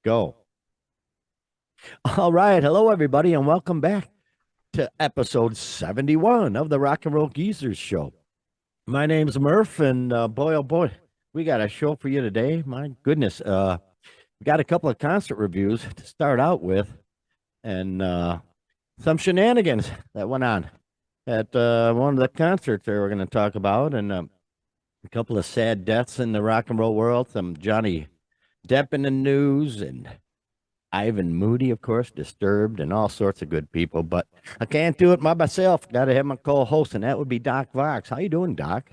Go. All right. Hello, everybody, and welcome back to episode 71 of the Rock and Roll Geezers Show. My name's Murph, and boy, oh boy, we got a show for you today. My goodness. We got a couple of concert reviews to start out with, and some shenanigans that went on at one of the concerts that we're going to talk about, and a couple of sad deaths in the rock and roll world, some Johnny Depp in the news, and Ivan Moody, of course, Disturbed, and all sorts of good people. But I can't do it by myself. Got to have my co-host, and that would be Doc Vox. How you doing, Doc?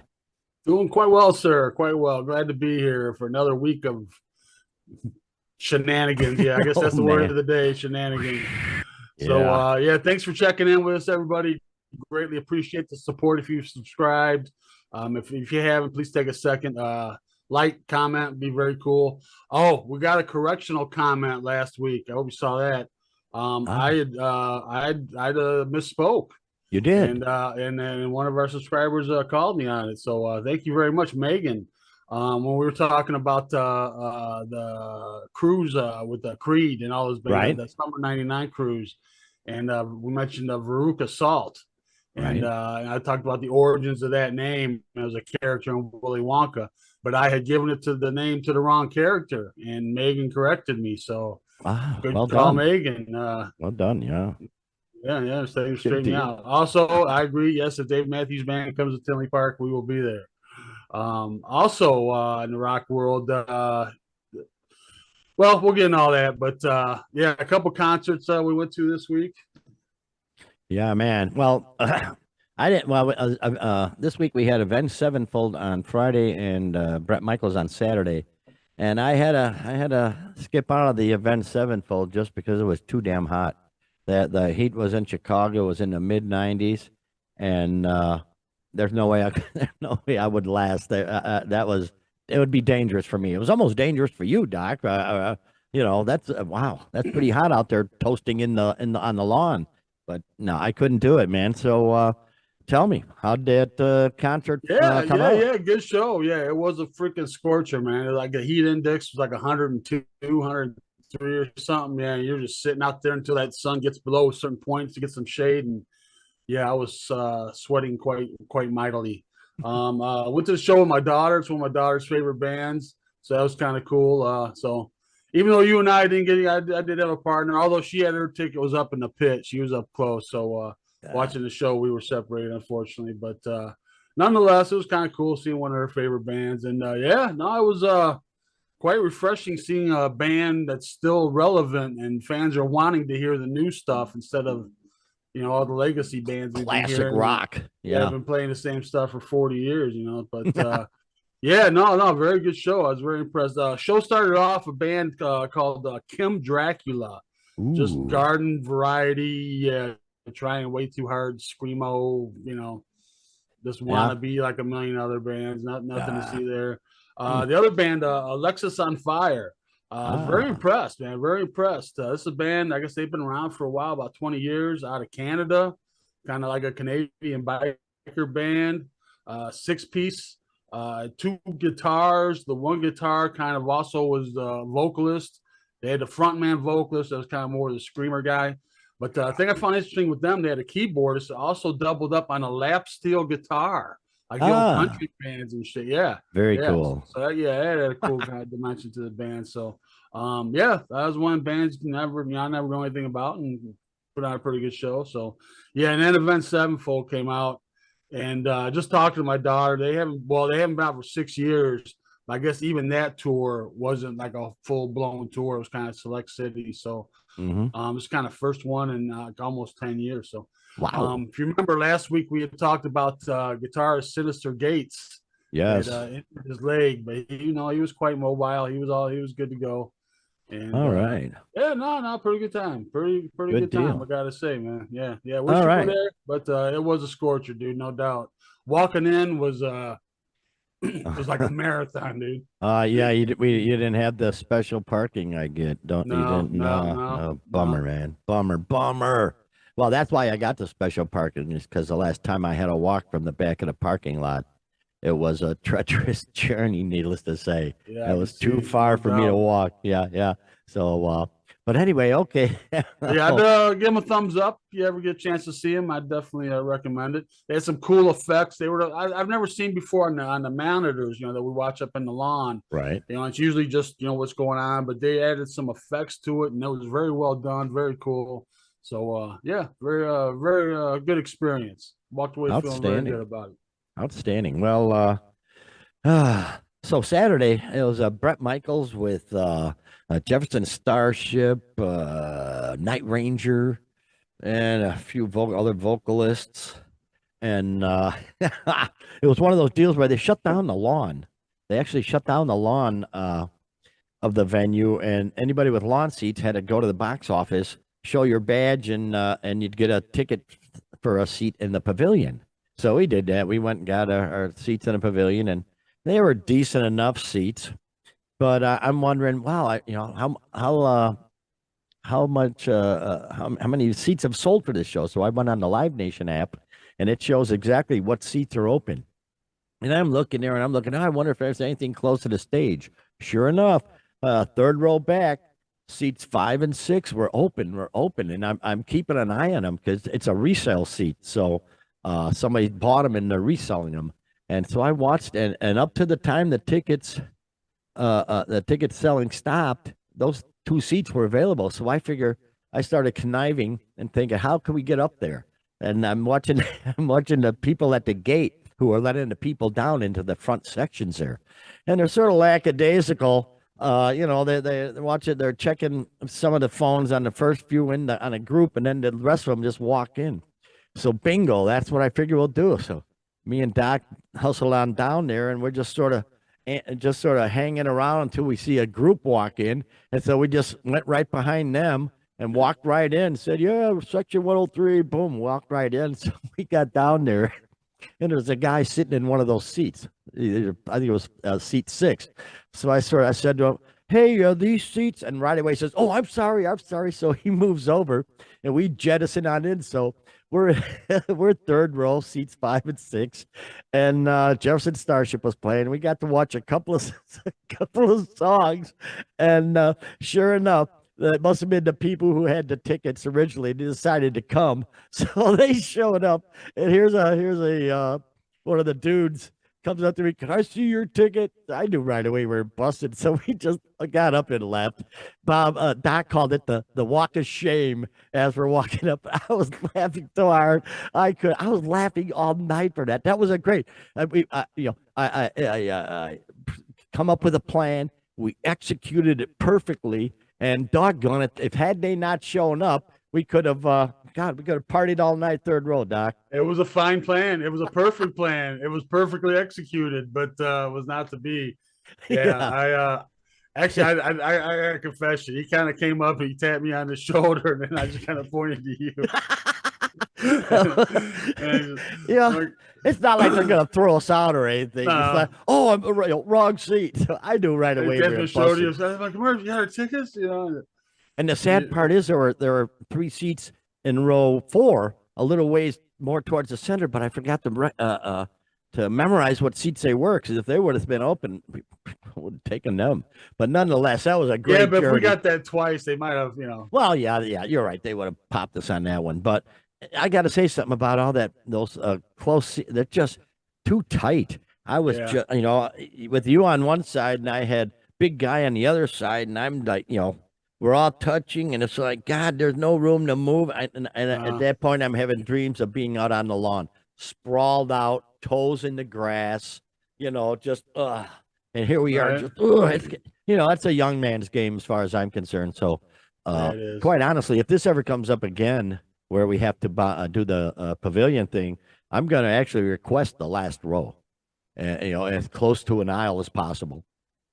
Doing quite well, sir. Quite well. Glad to be here for another week of shenanigans. Yeah, I guess Oh that's the word man, of the day, shenanigans. So yeah. yeah, thanks for checking in with us, everybody. Greatly appreciate the support if you've subscribed. If you haven't, please take a second. Like, comment, be very cool. Oh, we got a correctional comment last week. I hope you saw that. Ah, I misspoke. you did. And then one of our subscribers called me on it. So thank you very much, Megan. When we were talking about the cruise with the Creed and all those bands, Right, the Summer '99 cruise, and we mentioned the Veruca Salt, right. and I talked about the origins of that name as a character in Willy Wonka, but I had given it to the name to the wrong character, and Megan corrected me. So Ah, good well call, done. Megan. Well done. Yeah, Yeah, good straighten me deal. out. Also, I agree. Yes, if Dave Matthews Band comes to Tinley Park, we will be there. Also, in the rock world, well, we'll get into all that, but yeah, a couple concerts we went to this week. Yeah, man. Well, I didn't. Well, this week we had Avenged Sevenfold on Friday and Bret Michaels on Saturday, and I had to skip out of the Avenged Sevenfold just because it was too damn hot. The heat was in Chicago, it was in the mid 90s, and there's no way there's no way I would last. That was it would be dangerous for me. It was almost dangerous for you, Doc. That's wow, that's pretty hot out there toasting in the on the lawn. But no, I couldn't do it, man. So tell me, how did concert come out? Yeah, good show. Yeah, it was a freaking scorcher, man. Like the heat index was like 102, 103 or something. Yeah, you're just sitting out there until that sun gets below certain points to get some shade. And yeah, I was sweating quite mightily. Went to the show with my daughter. It's one of my daughter's favorite bands, so that was kind of cool. So even though you and I didn't get, I did have a partner. Although she had her ticket was up in the pit, she was up close. So Uh, watching the show, we were separated, unfortunately. But nonetheless, it was kind of cool seeing one of her favorite bands. And yeah, no, it was quite refreshing seeing a band that's still relevant and fans are wanting to hear the new stuff instead of all the legacy bands we've been Classic hearing. rock. Yeah, I've Yeah. been playing the same stuff for 40 years, But yeah, no, very good show. I was very impressed. Show started off a band called Kim Dracula, just Ooh. garden variety. Yeah, trying way too hard, screamo. Just want Yeah. to be like a million other bands. Nothing to Uh, see there. hmm. The other band, Alexis on Fire. I was very Ah. impressed, man. Very impressed. This is a band. I guess they've been around for a while, about 20 years, out of Canada, kind of like a Canadian biker band. Six-piece, two guitars. The one guitar kind of also was the vocalist. They had the frontman vocalist that was kind of more the screamer guy. But the thing I found interesting with them, they had a keyboardist that also doubled up on a lap steel guitar, like the old Ah. country bands and shit. Yeah, Very yeah. cool. So yeah, it had a cool kind of dimension to the band. So yeah, that was one of the bands I never know anything about, and put on a pretty good show. So yeah, and then Event Sevenfold came out, and just talking to my daughter, they haven't been out for 6 years. I guess even that tour wasn't like a full blown tour. It was kind of select cities. So Hmm. it's kind of first one in almost 10 years. So Wow. if you remember last week, we had talked about guitarist Sinister Gates had Yes. injured his leg, but he was quite mobile. He was good to go. And All right. yeah, no, pretty good time. Pretty Good good time, I deal. gotta say, man. Yeah. Wish All you were right. there, but it was a scorcher, dude, no doubt. Walking in was was like a marathon, dude. Yeah, you didn't have the special parking I get, don't you? No, Didn't? no, No, no, no, bummer, no. man, bummer. Well, that's why I got the special parking is because the last time I had to walk from the back of the parking lot, it was a treacherous journey, needless to say. Yeah, It I can was too see, far no for me to doubt. walk. Yeah, yeah. So, but anyway, okay. Yeah, I'd Oh, give them a thumbs up. If you ever get a chance to see them, I'd definitely recommend it. They had some cool effects. They were I've never seen before on the monitors, that we watch up in the lawn. right. It's usually just what's going on, but they added some effects to it, and it was very well done, very cool. So yeah, very good experience. Walked away feeling very good Outstanding. about it. Outstanding. Well, so Saturday it was Bret Michaels with Jefferson Starship, Night Ranger, and a few other vocalists. And it was one of those deals where they shut down the lawn. They actually shut down the lawn of the venue, and anybody with lawn seats had to go to the box office, show your badge, and you'd get a ticket for a seat in the pavilion. So we did that. We went and got our seats in the pavilion, and they were decent enough seats. But I'm wondering, wow, how much how many seats have sold for this show? So I went on the Live Nation app, and it shows exactly what seats are open. And I'm looking there, and I'm looking. Oh, I wonder if there's anything close to the stage. Sure enough, third row back, seats 5 and 6 were open. And I'm keeping an eye on them because it's a resale seat. So somebody bought them and they're reselling them. And so I watched, and up to the time the ticket selling stopped, those two seats were available. So I figure I started conniving and thinking, how can we get up there? And I'm watching, I'm watching the people at the gate who are letting the people down into the front sections there, and they're sort of lackadaisical. They're watching, they're checking some of the phones on the first few on a group, and then the rest of them just walk in. So bingo, that's what I figure we'll do. So me and Doc hustle on down there, and we're just sort of hanging around until we see a group walk in. And so we just went right behind them and walked right in, said, yeah, section 103, boom, walked right in. So we got down there, and there's a guy sitting in one of those seats. I think it was seat 6. So I said to him, hey, these seats? And right away he says, oh, I'm sorry. So he moves over, and we jettison on in. So we're we're third row, seats 5 and 6, and Jefferson Starship was playing. We got to watch a couple of a couple of songs, and sure enough, it must have been the people who had the tickets originally. They decided to come, so they showed up. And here's a one of the dudes comes up to me. Can I see your ticket? I knew right away we were busted, so we just got up and left. Doc called it the walk of shame as we're walking up. I was laughing so hard I was laughing all night for that. That was a great. I come up with a plan. We executed it perfectly, and doggone it, if had they not shown up, we could have. God, we could have partied all night, third row, Doc. It was a fine plan. It was a perfect plan. It was perfectly executed, but was not to be. Yeah, Yeah. I actually I confess you. He kind of came up and he tapped me on the shoulder, and then I just kind of pointed to you. and Yeah, like, it's not like they're gonna throw us out or anything. It's like, no, oh, I'm wrong seat. So I knew right they away we were definitely showed you. busted. I was like, Murph, you got our tickets? And the sad part is there were 3 seats in row 4, a little ways more towards the center, but I forgot to memorize what seats they were, because if they would have been open, we would have taken them. But nonetheless, that was a Yeah, great but if we journey. got that twice, they might have, Well, yeah, you're right. They would have popped us on that one. But I got to say something about all that. Those they're just too tight. I was Yeah. just, with you on one side, and I had big guy on the other side, and I'm like, we're all touching, and it's like, God, there's no room to move. And at that point, I'm having dreams of being out on the lawn, sprawled out, toes in the grass, just And here we are, Right. just that's a young man's game as far as I'm concerned. So, Yeah, it is. quite honestly, if this ever comes up again, where we have to do the pavilion thing, I'm going to actually request the last row, as close to an aisle as possible.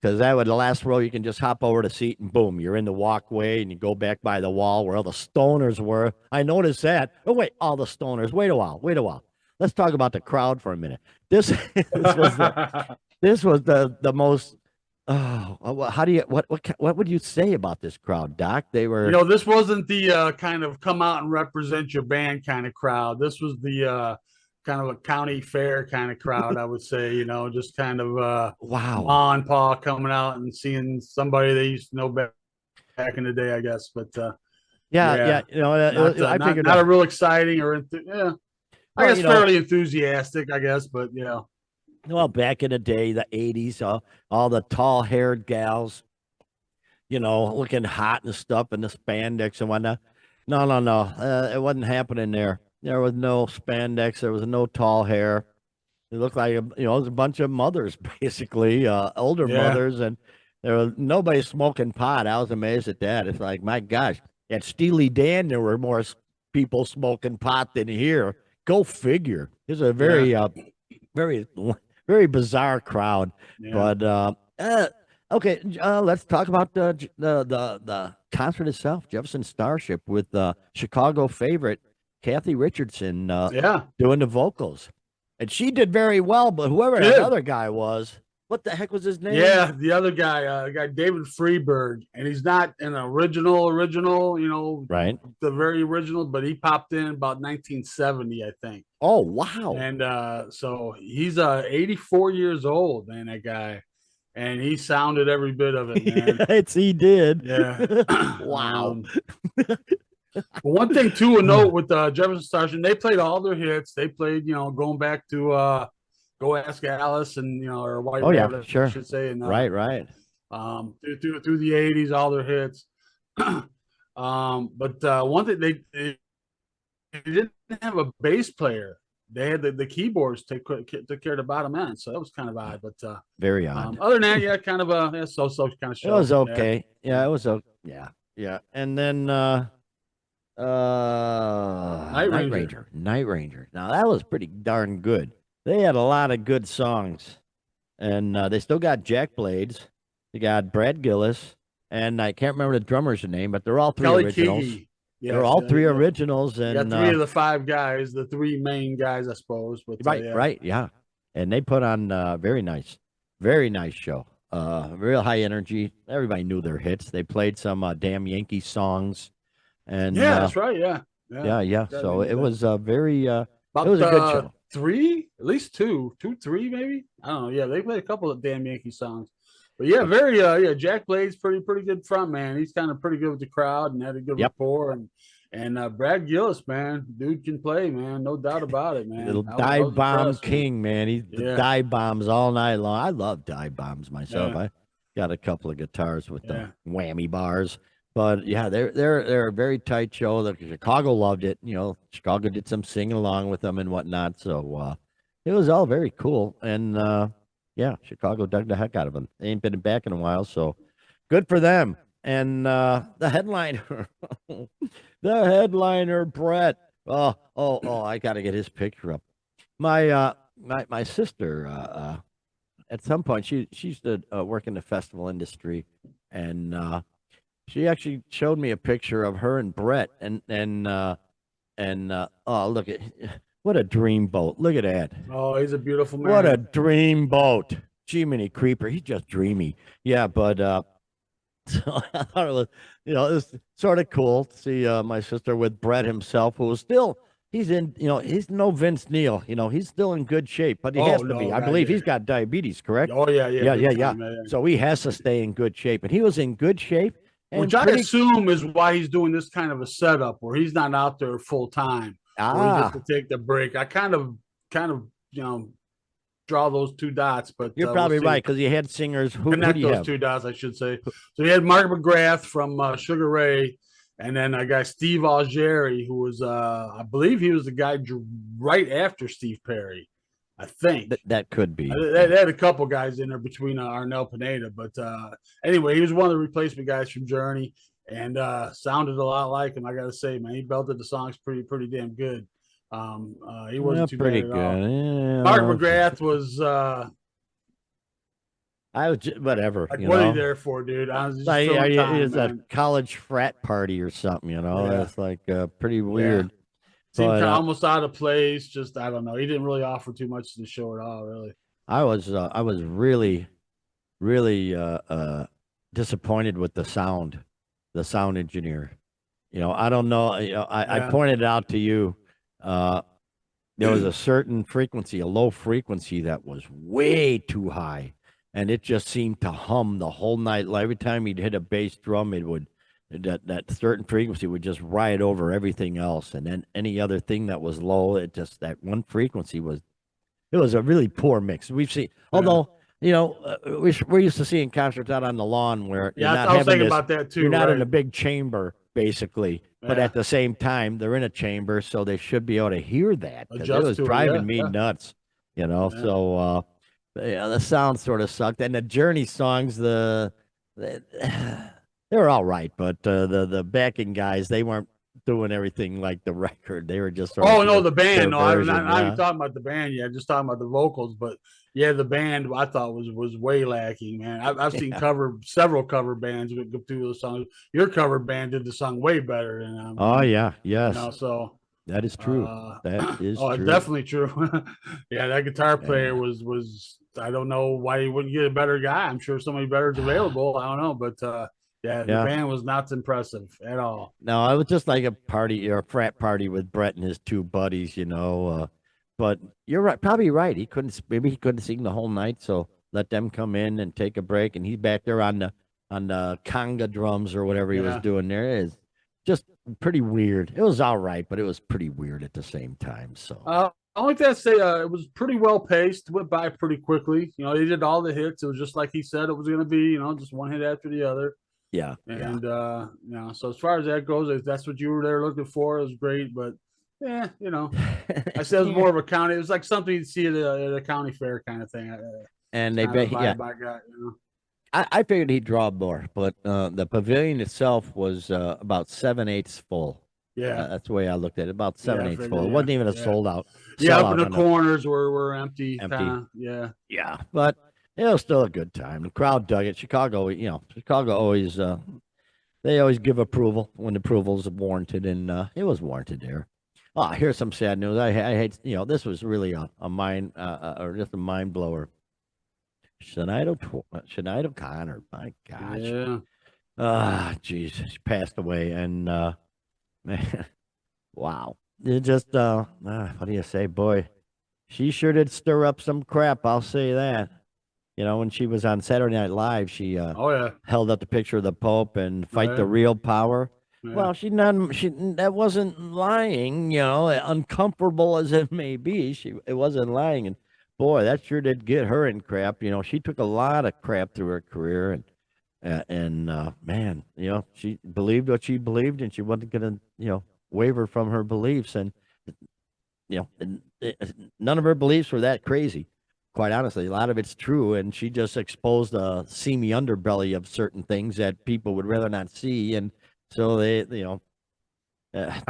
Because the last row, you can just hop over the seat and boom, you're in the walkway and you go back by the wall where all the stoners were. I noticed that. Oh, wait, all the stoners. Wait a while. Let's talk about the crowd for a minute. This was the most. Oh, how do you what would you say about this crowd, Doc? They were. This wasn't the kind of come out and represent your band kind of crowd. This was the kind of a county fair kind of crowd, I would say, just kind of Wow. Ma and Pa coming out and seeing somebody they used to know back in the day, I guess. But Yeah. I figured not a real exciting or yeah, I well, guess fairly enthusiastic, I guess. But well, back in the day, the 80s, all the tall haired gals, looking hot and stuff in the spandex and whatnot. No. It wasn't happening there. There was no spandex. There was no tall hair. It looked like, it was a bunch of mothers, basically, older yeah, mothers, and there was nobody smoking pot. I was amazed at that. It's like, my gosh, at Steely Dan, there were more people smoking pot than here. Go figure. It's a very, yeah, very, very bizarre crowd. yeah. But okay, let's talk about the concert itself. Jefferson Starship with Chicago favorite Kathy Richardson Yeah, doing the vocals. And she did very well, but whoever she that did. other guy was, what the heck was his name? Yeah, the other guy David Freeberg, and he's not an original, Right. the very original, but he popped in about 1970, I think. Oh, wow. And so he's 84 years old, man, that guy, and he sounded every bit of it, man. He did. Yeah. Wow. But one thing too, a note with Jefferson Starship, they played all their hits. They played, going back to Go Ask Alice and or White Oh, yeah, Rabbit, sure. I should say, and Right. through the 80s, all their hits. But one thing they didn't have a bass player. They had the keyboards took care of the bottom end, so that was kind of odd. But Very odd. other than that, yeah, kind of a so kind of show. It was okay. Yeah, it was okay. Yeah. And then Night Ranger. Night Ranger. Now that was pretty darn good. They had a lot of good songs. And they still got Jack Blades. They got Brad Gillis. And I can't remember the drummer's name, but they're all three Kelly originals. Keagy. Yeah, they're all three originals. And you got three of the five guys, the three main guys, I suppose. But right, yeah. And they put on very nice show. Real high energy. Everybody knew their hits. They played some damn Yankee songs. And that's right. Yeah. So it was very about it was a good show. At least two, three, maybe. I don't know. Yeah, they played a couple of damn Yankee songs. But yeah, very Jack Blade's pretty good front man. He's kind of pretty good with the crowd and had a good rapport. And Brad Gillis, man, dude can play, man, no doubt about it, man. Little dive bomb king, man. He's the dive bombs all night long. I love dive bombs myself. I got a couple of guitars with the whammy bars. But yeah, they're a very tight show. Chicago loved it. Chicago did some singing along with them and whatnot. So it was all very cool. And yeah, Chicago dug the heck out of them. They ain't been back in a while, so good for them. And the headliner, Bret. Oh, I got to get his picture up. My sister, at some point, she used to work in the festival industry, and she actually showed me a picture of her and Bret, and oh, look at what a dream boat! Look at that. Oh, he's a beautiful man. What a dream boat! Jiminy Creeper, he's just dreamy. Yeah, but so I thought it was, it was sort of cool to see my sister with Bret himself, who was still. He's in, he's no Vince Neil. He's still in good shape, but he has to be. I believe he's got diabetes, correct? Oh yeah. Yeah. So he has to stay in good shape, and he was in good shape. Which I assume is why he's doing this kind of a setup where he's not out there full time. He gets to take the break. I kind of draw those two dots, but you're probably right because you had singers who connect those two dots, I should say. So you had Mark McGrath from Sugar Ray, and then a guy Steve Algeri, who was I believe he was the guy right after Steve Perry. I think that could be. They had a couple guys in there between Arnel Pineda, but anyway, he was one of the replacement guys from Journey, and sounded a lot like him. I got to say, man, he belted the songs pretty damn good. He wasn't too pretty bad good. at all. Yeah, Mark McGrath was. I was just, whatever. Like, what are you there for, dude? I was just it's a college frat party or something. It's like pretty weird. Yeah. Seemed kind of almost out of place. Just I don't know. He didn't really offer too much to the show at all, really. I was really disappointed with the sound engineer. I don't know. I pointed out to you there was a certain frequency, a low frequency that was way too high, and it just seemed to hum the whole night. Like, every time he'd hit a bass drum, it would that certain frequency would just ride over everything else, and then any other thing that was low, it just that one frequency was. It was a really poor mix. We've seen, Yeah. although we're used to seeing concerts out on the lawn where you're Yeah, not I was having thinking this. about that too. You're not in Right. a big chamber, basically, but Yeah. at the same time, they're in a chamber, so they should be able to hear that because it Adjust was to it. Yeah. driving me Yeah. nuts. You know, Yeah. so yeah, the sound sort of sucked, and the Journey songs, the they were all right, but the backing guys, they weren't doing everything like the record. They were just sort of Oh no, the their band. No, I'm version. not even Yeah, talking about the band yet. Just talking about the vocals. But yeah, the band I thought was way lacking, man. I've seen yeah. several cover bands go through the song. Your cover band did the song way better than Oh yeah, you yes, know. So that is true. That is oh, it's true. definitely true. Yeah, that guitar player Yeah. was. I don't know why he wouldn't get a better guy. I'm sure somebody better is available. I don't know, but yeah, the Yeah. band was not impressive at all. No, I was just like a party or a frat party with Brett and his two buddies, you know. But you're right, probably right. Maybe he couldn't sing the whole night, so let them come in and take a break, and he's back there on the conga drums or whatever he was Yeah. doing there. Is just pretty weird. It was all right, but it was pretty weird at the same time. So I like that say it was pretty well paced, went by pretty quickly. You know, they did all the hits. It was just like he said it was going to be, you know, just one hit after the other. yeah, yeah. And you know, so as far as that goes, if that's what you were there looking for, it was great. But yeah, you know, I said it was Yeah. more of a county. It was like something you'd see at a county fair kind of thing. And It's they kind of the yeah, vibe I got. You know? I figured he'd draw more, but the pavilion itself was about 7/8 full. Yeah, That's the way I looked at it. About yeah, seven I eighths figured. full. It Yeah, wasn't even a yeah, sold out yeah. Up in sellout the on the corners were empty, empty. kind of. Yeah, Yeah, but it was still a good time. The crowd dug it. Chicago, Chicago always they always give approval when approval's warranted, and it was warranted there. Oh, here's some sad news. I hate, this was really a mind or just a mind blower. Sinead O'Connor, my gosh. yeah. Jeez, she passed away, and man, wow. It just what do you say, boy? She sure did stir up some crap. I'll say that. You know, when she was on Saturday Night Live, she Oh yeah, held up the picture of the Pope and fight the yeah, real power. yeah. Well, she that wasn't lying. You know, uncomfortable as it may be, it wasn't lying, and boy, that sure did get her in crap. You know, she took a lot of crap through her career, and man, she believed what she believed, and she wasn't gonna waver from her beliefs, and none of her beliefs were that crazy. Quite honestly, a lot of it's true, and she just exposed the seamy underbelly of certain things that people would rather not see, and so I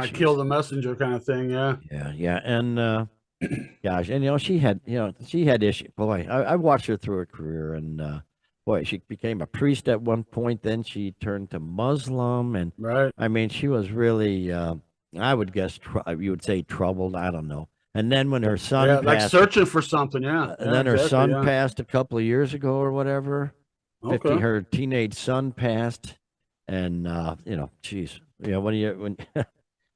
geez. killed the messenger kind of thing. Yeah, Yeah, and gosh, and she had issues. Boy, I watched her through her career, and boy, she became a priest at one point. Then she turned to Muslim, and right. I mean, she was really, I would guess, you would say troubled. I don't know. And then when her son Yeah, like passed, searching for something. Yeah, and yeah, then her exactly. son Yeah. passed a couple of years ago or whatever. Okay. Her teenage son passed, and geez, when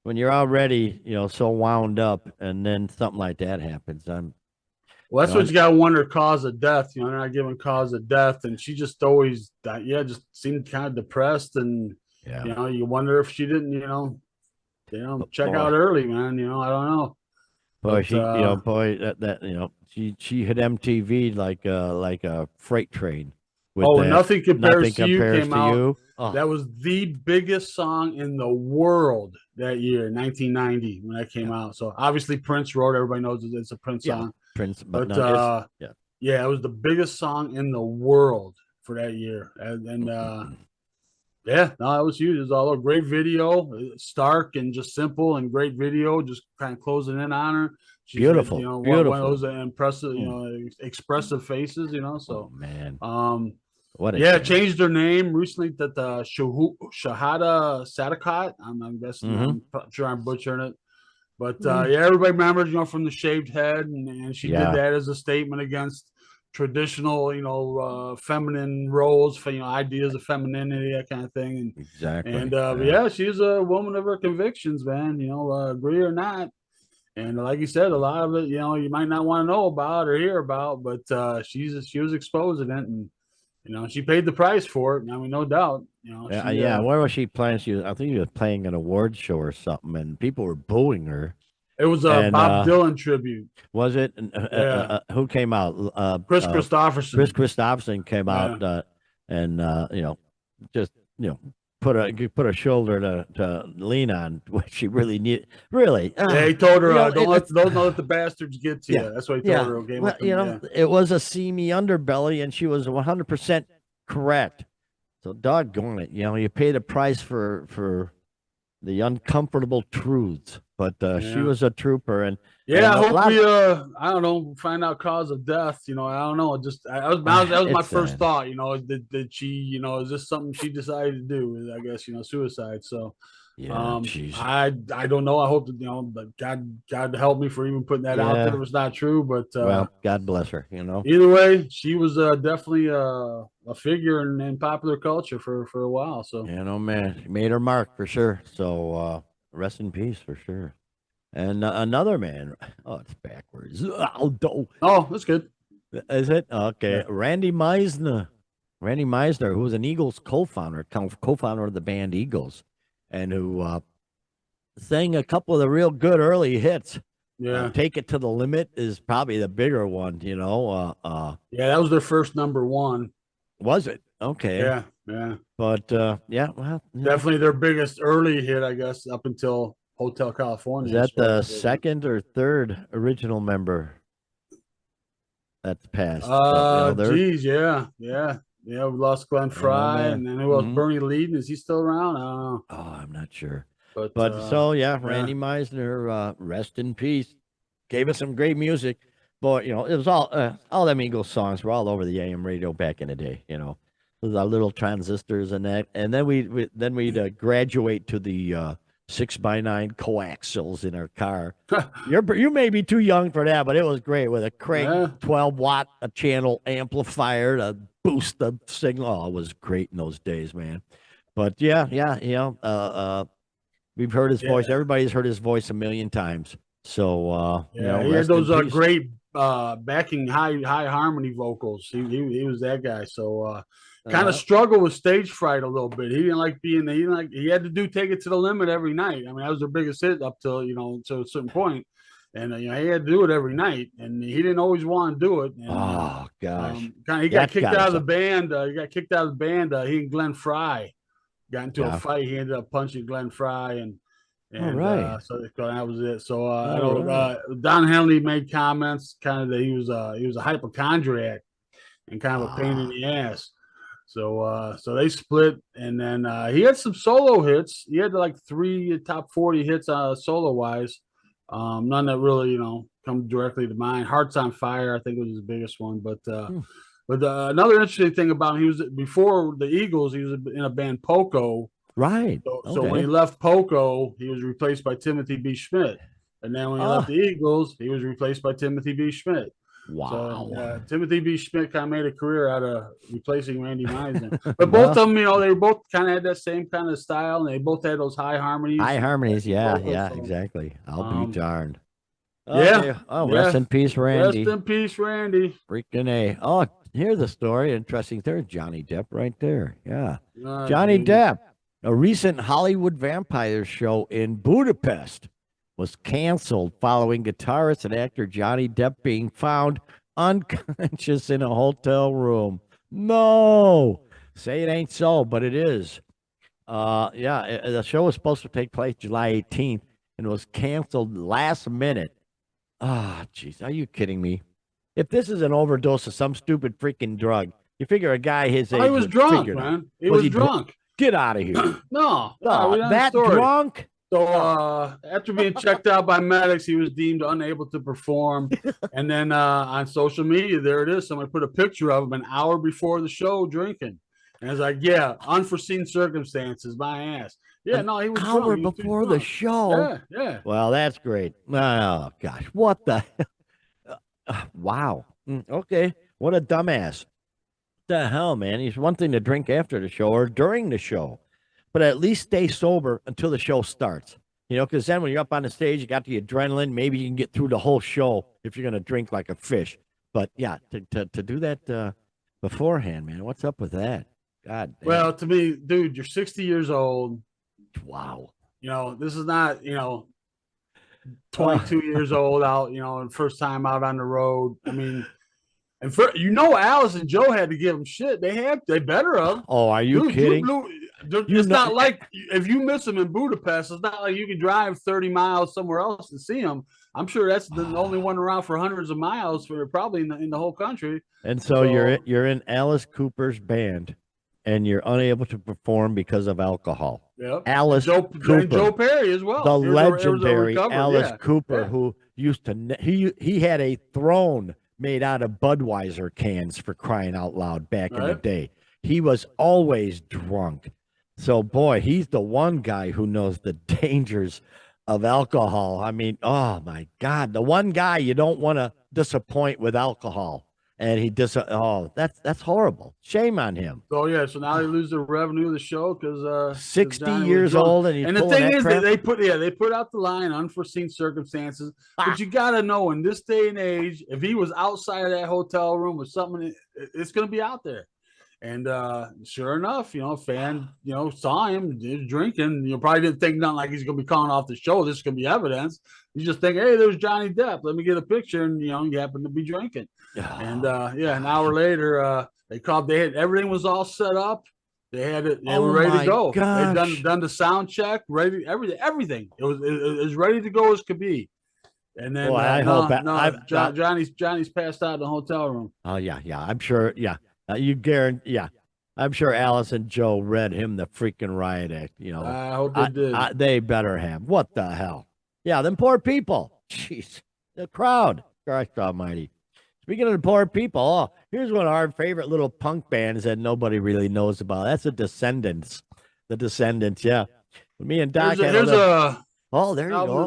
when you're already so wound up, and then something like that happens, Well, you that's know, what you got to wonder. Cause of death. You know, they're not giving cause of death, and she just always, yeah, just seemed kind of depressed, and yeah, you wonder if she didn't, check boy, out early, man. You know, I don't know, boy, but she, boy, that she hit MTV like a freight train with oh, that. nothing Nothing compares to you compares came to out. you. Oh, That was the biggest song in the world that year, 1990, when that came yeah, out. So obviously Prince wrote. Everybody knows it's a Prince yeah, song, Prince, but but no, it's yeah. yeah, it was the biggest song in the world for that year, and yeah, no, it was huge. It was all a great video, stark and just simple and great video, just kind of closing in on her. She's got, Beautiful, one of beautiful. those impressive, Mm. expressive faces, Oh so, man, um, what a yeah, shame. changed their name recently to the Shahada Sadakat. I'm guessing, Mm-hmm. I'm sure I'm butchering it. But Mm. yeah, everybody remembers, from the shaved head, and she did Yeah, that as a statement against traditional, feminine roles for ideas of femininity, that kind of thing. And exactly. but yeah, she's a woman of her convictions, man. Agree or not. And like you said, a lot of it, you might not want to know about or hear about, but she was exposing it, and she paid the price for it. I mean, no doubt. Yeah. Where was she playing? I think she was playing an award show or something, and people were booing her. It was a And Bob Dylan tribute. was it? Yeah, Who came out? Chris Chris Christopherson. Christopherson came out, Yeah, and just put a shoulder to lean on, which she really need. Really, yeah. He told her, don't let the bastards get to yeah, you. That's what he told yeah. her. Okay, Well, with them. Yeah, it was a seamy underbelly, and she was 100% correct. So doggone it, you pay the price for the uncomfortable truths. But she yeah. was a trooper, and Yeah, I a hope lot. we I don't know, find out cause of death. I don't know. Just that was my It's first sad. thought. Did she, is this something she decided to do? I guess suicide. So, Yeah, jeez. I don't know. I hope that but God help me for even putting that out there Yeah. if it's not true. But Well, God bless her. either way, she was definitely a figure in popular culture for a while. So, Man, she made her mark for sure. So rest in peace for sure. And another man. Oh, it's backwards. oh, that's good. Is it okay? Yeah. Randy Meisner. Randy Meisner, who was an Eagles co-founder, co-founder of the band Eagles, and who sang a couple of the real good early hits. Yeah. Take It to the Limit is probably the bigger one. Yeah, that was their first number one. Was it? Okay. Yeah, yeah. But yeah, well, Definitely their biggest early hit, I guess, up until Hotel California. is that the second or third original member that's passed? Geez, yeah, yeah, yeah. We lost Glenn Fry, Man. and then who else? Bernie Leadon, is he still around? I don't know. Oh, I'm not sure. But But so yeah, yeah, Randy Meisner, rest in peace. Gave us some great music. Boy, it was all them Eagles songs were all over the AM radio back in the day. With our little transistors and that, and then we'd graduate to the 6x9 coaxials in our car. You may be too young for that, but it was great with a Craig yeah, 12-watt a channel amplifier to boost the signal. Oh, it was great in those days, man. But yeah, we've heard his voice. yeah, Everybody's heard his voice a million times. So yeah. He had rest in those peace. great backing high harmony vocals. He was that guy. So kind of struggled with stage fright a little bit. He didn't like being he didn't like he had to do Take It to the Limit every night. I mean, that was their biggest hit up till to a certain point. And he had to do it every night, and he didn't always want to do it. And, Oh gosh, he got kicked out of the band. He got kicked out of the band. He and Glenn Fry got into a fight. He ended up punching Glenn Fry, and so that was it. So I know Don Henley made comments kind of that he was a hypochondriac and kind of a pain in the ass. So they split, and then he had some solo hits. He had like 3 top 40 hits solo wise. None that really come directly to mind. Hearts on Fire, I think, was his biggest one. But another interesting thing about him, he was before the Eagles. He was in a band Poco. Right. So when he left Poco, he was replaced by Timothy B. Schmidt. And then when he left the Eagles, he was replaced by Timothy B. Schmidt. Wow. So, Timothy B. Schmidt kind of made a career out of replacing Randy Meisner. But both of them, they both kind of had that same kind of style, and they both had those high harmonies. High harmonies, yeah, exactly. I'll be darned. Okay. Yeah. Oh, rest in peace, Randy. Rest in peace, Randy. Freaking A. Oh, here's a story. Interesting. There's Johnny Depp right there. Yeah. Johnny Depp. A recent Hollywood vampire show in Budapest was canceled following guitarist and actor Johnny Depp being found unconscious in a hotel room. No, say it ain't so, but it is. The show was supposed to take place July 18th and was canceled last minute. Ah, jeez, are you kidding me? If this is an overdose of some stupid freaking drug, you figure a guy his age. He was drunk, man. He was drunk. Get out of here. No, that drunk? So after being checked out by medics, he was deemed unable to perform. And then on social media, there it is. Somebody put a picture of him an hour before the show drinking. And it's like, yeah, unforeseen circumstances, my ass. Yeah, no, he was an hour drunk. before the show. Yeah. Well, that's great. Oh gosh, what the? Wow. Okay, what a dumbass. The hell, man? It's one thing to drink after the show or during the show, but at least stay sober until the show starts. You know, because then when you're up on the stage, you got the adrenaline. Maybe you can get through the whole show if you're going to drink like a fish. But yeah, to do that beforehand, man, what's up with that? God damn. Well, to me, dude, you're 60 years old. Wow. You know, this is not, 22 Uh, years old out, and first time out on the road. I mean, and Alice and Joe had to give them shit. They better have. oh, are you Dude, you kidding? blew. You It's know, not like if you miss them in Budapest, it's not like you can drive 30 miles somewhere else to see them. I'm sure that's the only one around for hundreds of miles for probably in the whole country. and so So you're in Alice Cooper's band, and you're unable to perform because of alcohol. yeah, Alice and Cooper, Joe Perry as well. the It was a legendary recovery. Alice Yeah, Cooper, yeah. who used to he had a throne made out of Budweiser cans, for crying out loud, back in the Right. day. He was always drunk. So boy, he's the one guy who knows the dangers of alcohol. I mean, oh my God, the one guy you don't want to disappoint with alcohol. And that's horrible. Shame on him. So yeah, so now they lose the revenue of the show because 60 Johnny was years drunk. old and he's And the pulling thing that is, crap. they put out the line unforeseen circumstances. But you got to know in this day and age, if he was outside of that hotel room with something, it's going to be out there. And sure enough, fan, saw him drinking. You probably didn't think nothing like he's going to be calling off the show. This is going to be evidence. You just think, hey, there's Johnny Depp. Let me get a picture. And, you happen to be drinking. And an hour later, they called. They had everything was all set up. They had it. They were ready to go. Gosh. They done the sound check. Ready, everything. It was ready to go as could be. And then Johnny's passed out in the hotel room. Oh yeah, I'm sure. Yeah, you guarantee. Yeah, I'm sure Alice and Joe read him the freaking riot act. I hope they did. They better have. What the hell? Yeah, them poor people. Jeez, the crowd. Christ Almighty. Speaking of the poor people, here's one of our favorite little punk bands that nobody really knows about. That's the Descendants. The Descendants, yeah. Me and Doc. There you go.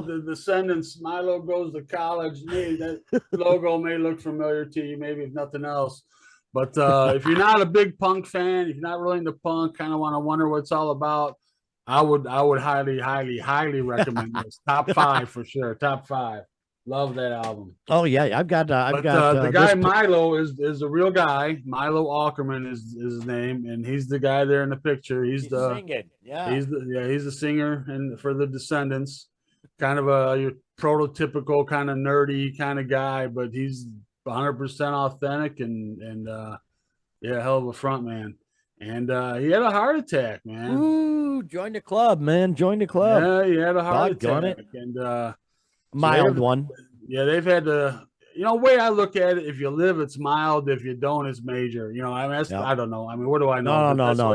The Descendants. Milo goes to college. That logo may look familiar to you, maybe if nothing else. But if you're not a big punk fan, if you're not really into punk, kind of want to wonder what it's all about, I would highly, highly, highly recommend this. Top 5 for sure. Top 5. Love that album. Oh yeah, I've got the guy Milo is a real guy. Milo Ackerman is his name, and he's the guy there in the picture. He's singing. Yeah. He's the singer and for the Descendants. Kind of your prototypical kind of nerdy kind of guy, but he's 100% authentic and hell of a front man. And he had a heart attack, man. Ooh, join the club, man. Join the club. Yeah, he had a heart attack. And mild one. Yeah, they've had the way I look at it. If you live, it's mild. If you don't, it's major. I don't know. I mean, what do I know? No. No.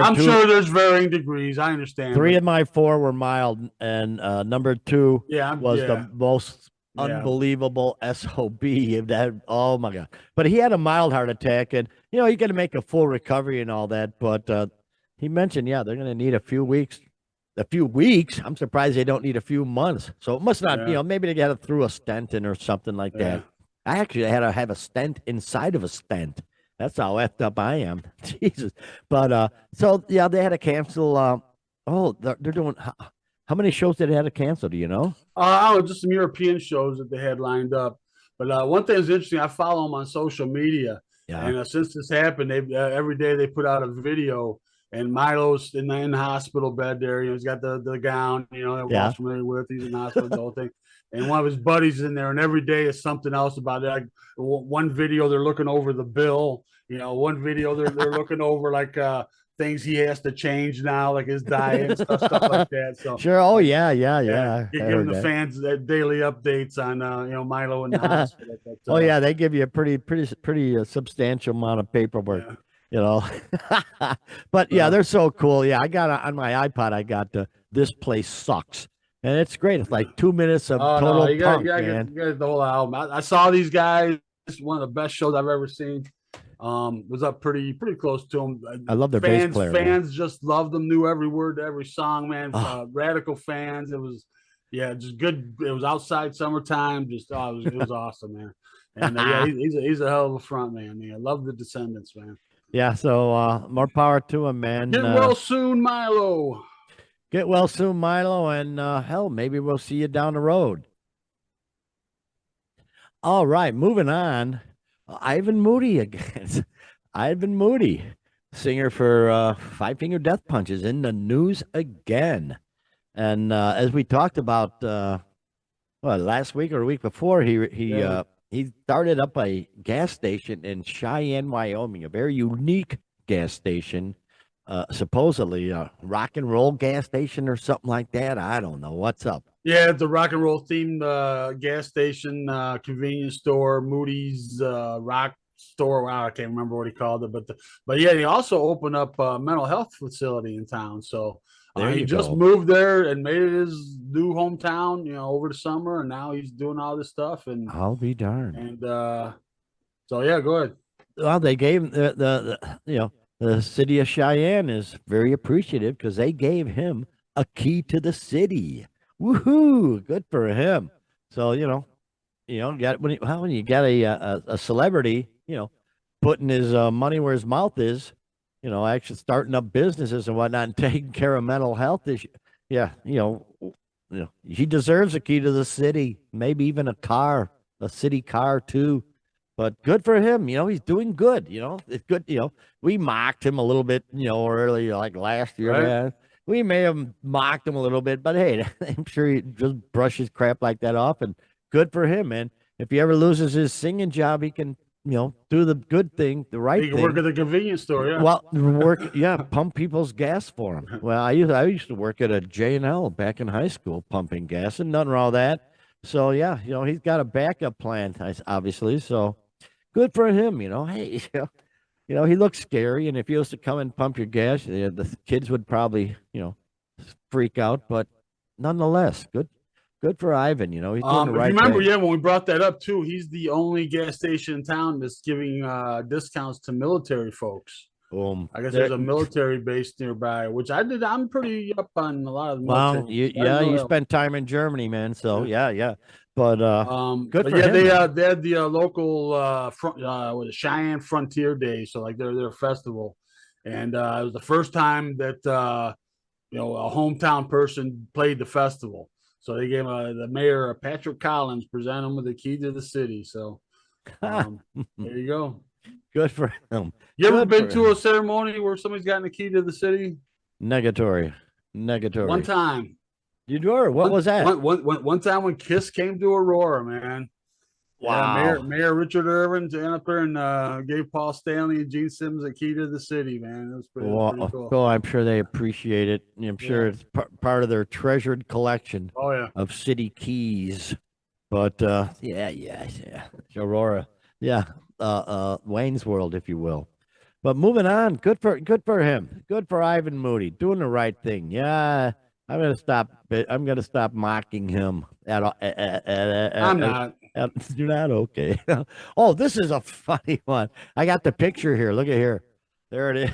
I'm 2, sure there's varying degrees. I understand. 3 of my 4 were mild, and number 2 was the most unbelievable SOB. That, oh my God! But he had a mild heart attack, and you got to make a full recovery and all that. But he mentioned, they're going to need a few weeks. I'm surprised they don't need a few months. So it must not, maybe they got it through a stent in or something like that. I actually had to have a stent inside of a stent. That's how effed up I am. Jesus. But they had to cancel. They're doing. How many shows did they have to cancel? Do you know? Just some European shows that they had lined up. But one thing is interesting. I follow them on social media, and since this happened, they every day they put out a video. And Milo's in the hospital bed there. He's got the gown, that we're all familiar with. He's in the hospital, the whole thing. And one of his buddies in there, and every day is something else about it. Like one video, they're looking over the bill. One video, they're looking over like things he has to change now, like his diet and stuff like that. So sure. Oh yeah. Giving the fans daily updates on Milo in the hospital. But, they give you a pretty substantial amount of paperwork. Yeah. But they're so cool. I got on my iPod. I got This Place Sucks, and it's great. It's like 2 minutes of total punk, man. You got the whole album. I saw these guys. It's one of the best shows I've ever seen. Was up pretty close to them. I love their bass player. Fans just loved them. Knew every word to every song, man. Radical fans. It was just good. It was outside summertime. It was awesome, man. And he's a hell of a front man. I love the Descendants, man. Yeah, so more power to him, man. Get well soon, Milo. Get well soon, Milo, and hell, maybe we'll see you down the road. All right, moving on. Ivan Moody again. Ivan Moody, singer for Five Finger Death Punch, is in the news again. And as we talked about, last week or a week before, Yeah. he started up a gas station in Cheyenne, Wyoming, a very unique gas station, supposedly a rock and roll gas station or something like that. I don't know what's up. Yeah, it's a rock and roll themed gas station, convenience store, Moody's rock store. Wow, I can't remember what he called it, but yeah, he also opened up a mental health facility in town. So There he you just go. moved there and made it his new hometown, over the summer, and now he's doing all this stuff I'll be darned. and so yeah, go ahead. Well, they gave the city of Cheyenne is very appreciative because they gave him a key to the city. Woohoo! Good for him. So got when you got a celebrity, putting his money where his mouth is, actually starting up businesses and whatnot and taking care of mental health issues. Yeah, he deserves a key to the city, maybe even a car, a city car too. But good for him. He's doing good. It's good. We mocked him a little bit, earlier, like last year, Right? man. We may have mocked him a little bit, but hey, I'm sure he just brushes crap like that off. And good for him, man. If he ever loses his singing job, he can, do the good thing, the right He can work thing. at the convenience store. Yeah. Well, yeah, pump people's gas for him. Well, I used to work at a J&L back in high school, pumping gas, and nothing wrong with that. So yeah, he's got a backup plan, obviously. So good for him. Hey, he looks scary, and if he was to come and pump your gas, the kids would probably, freak out. But nonetheless, good for Ivan. He's doing the If you right remember, thing. yeah, when we brought that up too, he's the only gas station in town that's giving discounts to military folks. I guess there's There, a military base nearby, which I did. I'm pretty up on a lot of the military. well, I didn't know you that. spent time in Germany, man. So Yeah. yeah. But good But for yeah, him, man. they had the local what is it, Cheyenne Frontier Day, so like their festival, and it was the first time that a hometown person played the festival. So they gave the mayor Patrick Collins present him with the key to the city. So there you go. Good for him. You ever Good been for to a him. ceremony where somebody's gotten the key to the city? Negatory. One Negatory. time. You do? What was that? One time when Kiss came to Aurora, man. Yeah, Wow. Mayor Richard Irvin went up there and gave Paul Stanley and Gene Simmons a key to the city, man. It was pretty Well, cool. oh, I'm sure they appreciate it. I'm sure Yeah. it's part of their treasured collection Oh yeah. of city keys. But yeah. Aurora. Yeah. Wayne's World, if you will. But moving on, good for him. Good for Ivan Moody, doing the right thing. Yeah, I'm gonna stop mocking him at all. I'm not. You're not okay. Oh, this is a funny one. I got the picture here. Look at here. There it is.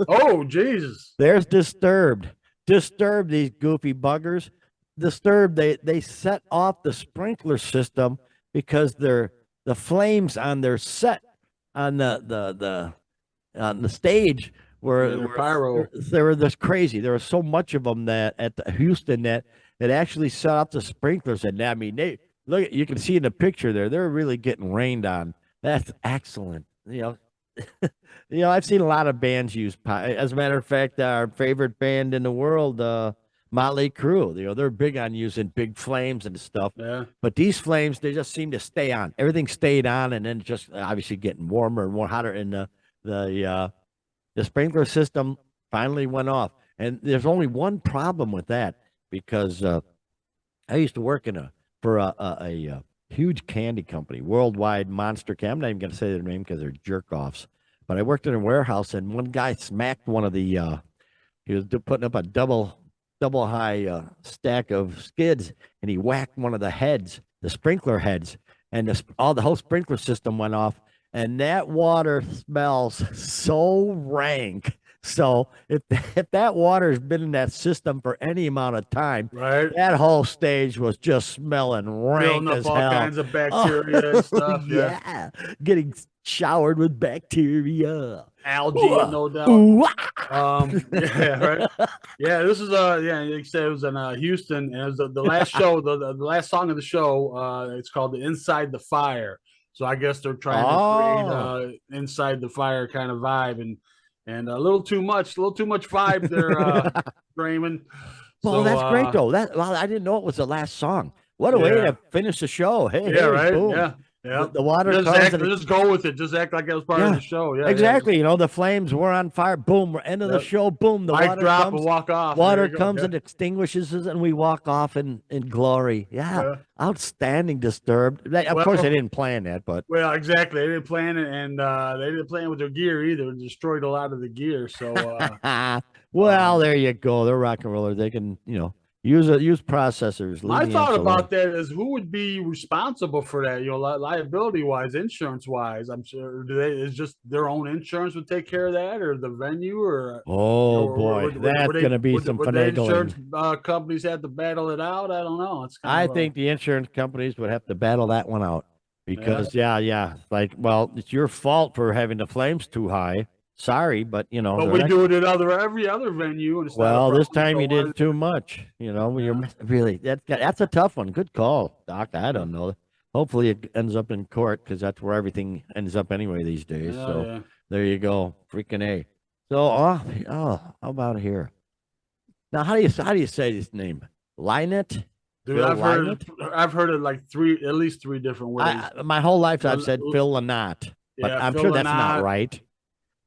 Oh Jesus. There's Disturbed. Disturbed, these goofy buggers. Disturbed, they set off the sprinkler system because the flames on their set on the on the stage Yeah, the pyro. they were this crazy. There was so much of them that at the Houston that actually set off the sprinklers. And I mean, you can see in the picture there, they're really getting rained on. That's excellent. I've seen a lot of bands use. As a matter of fact, our favorite band in the world, Motley Crue. They're big on using big flames and stuff. Yeah. But these flames, they just seem to stay on. Everything stayed on, and then just obviously getting warmer and more hotter. And the sprinkler system finally went off. And there's only one problem with that because I used to work for a huge candy company, worldwide monster candy. I'm not even going to say their name because they're jerk offs. But I worked in a warehouse, and one guy smacked one of the. He was putting up a double high stack of skids, and he whacked one of the heads, the sprinkler heads, and the whole sprinkler system went off. And that water smells so rank. So if that water's been in that system for any amount of time, Right. that whole stage was just smelling rank Building up as all hell. kinds of bacteria and stuff. Yeah. Getting showered with bacteria. algae, no doubt. Yeah, right. Yeah, this is yeah, like you said, it was in Houston, and it was the last show, the last song of the show. It's called the Inside the Fire. So I guess they're trying to create Oh. inside the fire kind of vibe, and a little too much vibe there, Raymond. Well, So that's great though. Well, I didn't know it was the last song. What a way yeah, to finish the show. Hey, yeah, hey, right, boom. yeah, yeah. The water comes and Just go with it. Just act like it was part of yeah, the show. Yeah, yeah. exactly. You know, the flames were on fire. Boom, we're end of the Yep. show. Boom, the Mic water drop and comes. walk off. There Water you go. comes Yeah, and extinguishes us, and we walk off in glory. Yeah, yeah. outstanding. Disturbed. Of course, I Well, didn't plan that, but well, exactly. They didn't plan it, and they didn't plan with their gear either. It destroyed a lot of the gear. So, well, um, there you go. They're rock and rollers. They can, use processors. Leave my the thought amps alone. about that is who would be responsible for that? Liability wise, insurance wise. I'm sure do they is just their own insurance would take care of that, or the venue, or Oh boy, that's going to be some would the insurance finagling. companies have to battle it out? I don't know. It's kind I of a think the insurance companies would have to battle that one out yeah. because, yeah, like, well, it's your fault for having the flames too high. Sorry, but But they're we not. do it at every other venue, and it's not a Well, this problem. time So you why? did too much. You're Yeah, really that's a tough one. Good call, Doc. I yeah, don't know. Hopefully, it ends up in court because that's where everything ends up anyway these days. yeah, So yeah. there you go, freaking a. So, how about here? Now, how do you say his name? Lynette? Dude, Phil Lynette? I've heard it like at least three different ways. My whole life I've L- said l- Phil Lynott, but Yeah, I'm Phil sure that's not Lynott. right.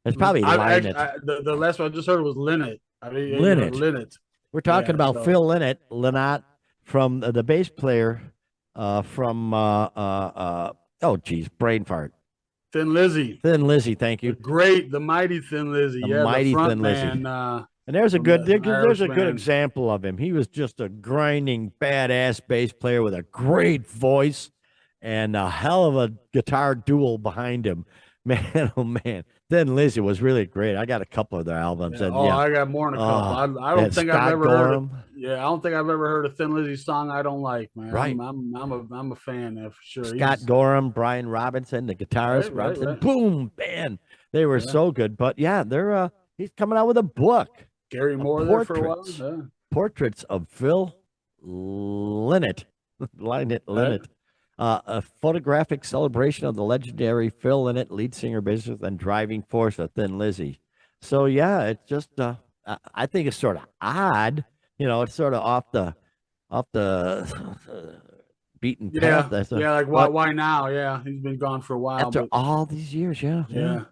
It's probably Lynette. The last one I just heard was Linnet. I mean, Lynette. Linnet. We're talking Yeah. about So Phil Lynott from the bass player from oh geez, brain fart. Thin Lizzy, Thin Lizzy, thank you. the mighty Thin Lizzy. The Yeah, the mighty front Thin Lizzy. man And there's a from the there's a good Irishman. example of him. He was just a grinding badass bass player with a great voice and a hell of a guitar duel behind him. Man, oh man. Thin Lizzy was really great. I got a couple of their albums Yeah. and Oh, yeah. I got more than a couple. I don't That think I've Scott ever heard. Gorham. Yeah, I don't think I've ever heard a Thin Lizzy song I don't like, man. Right. I'm a fan there for sure. Scott Gorham, Brian Robinson, the guitarist, Robinson, right. boom, man. They were Yeah. so good. But yeah, they're he's coming out with a book. Gary Moore there for a while. Yeah. Portraits of Phil Lynott. Right. Lynott. A photographic celebration of the legendary Phil Lynott, lead singer, bassist, and driving force of Thin Lizzy. So yeah, it's just I think it's sort of odd. It's sort of off the beaten path. Yeah, like why now? Yeah, he's been gone for a while. After But all these years, yeah. yeah.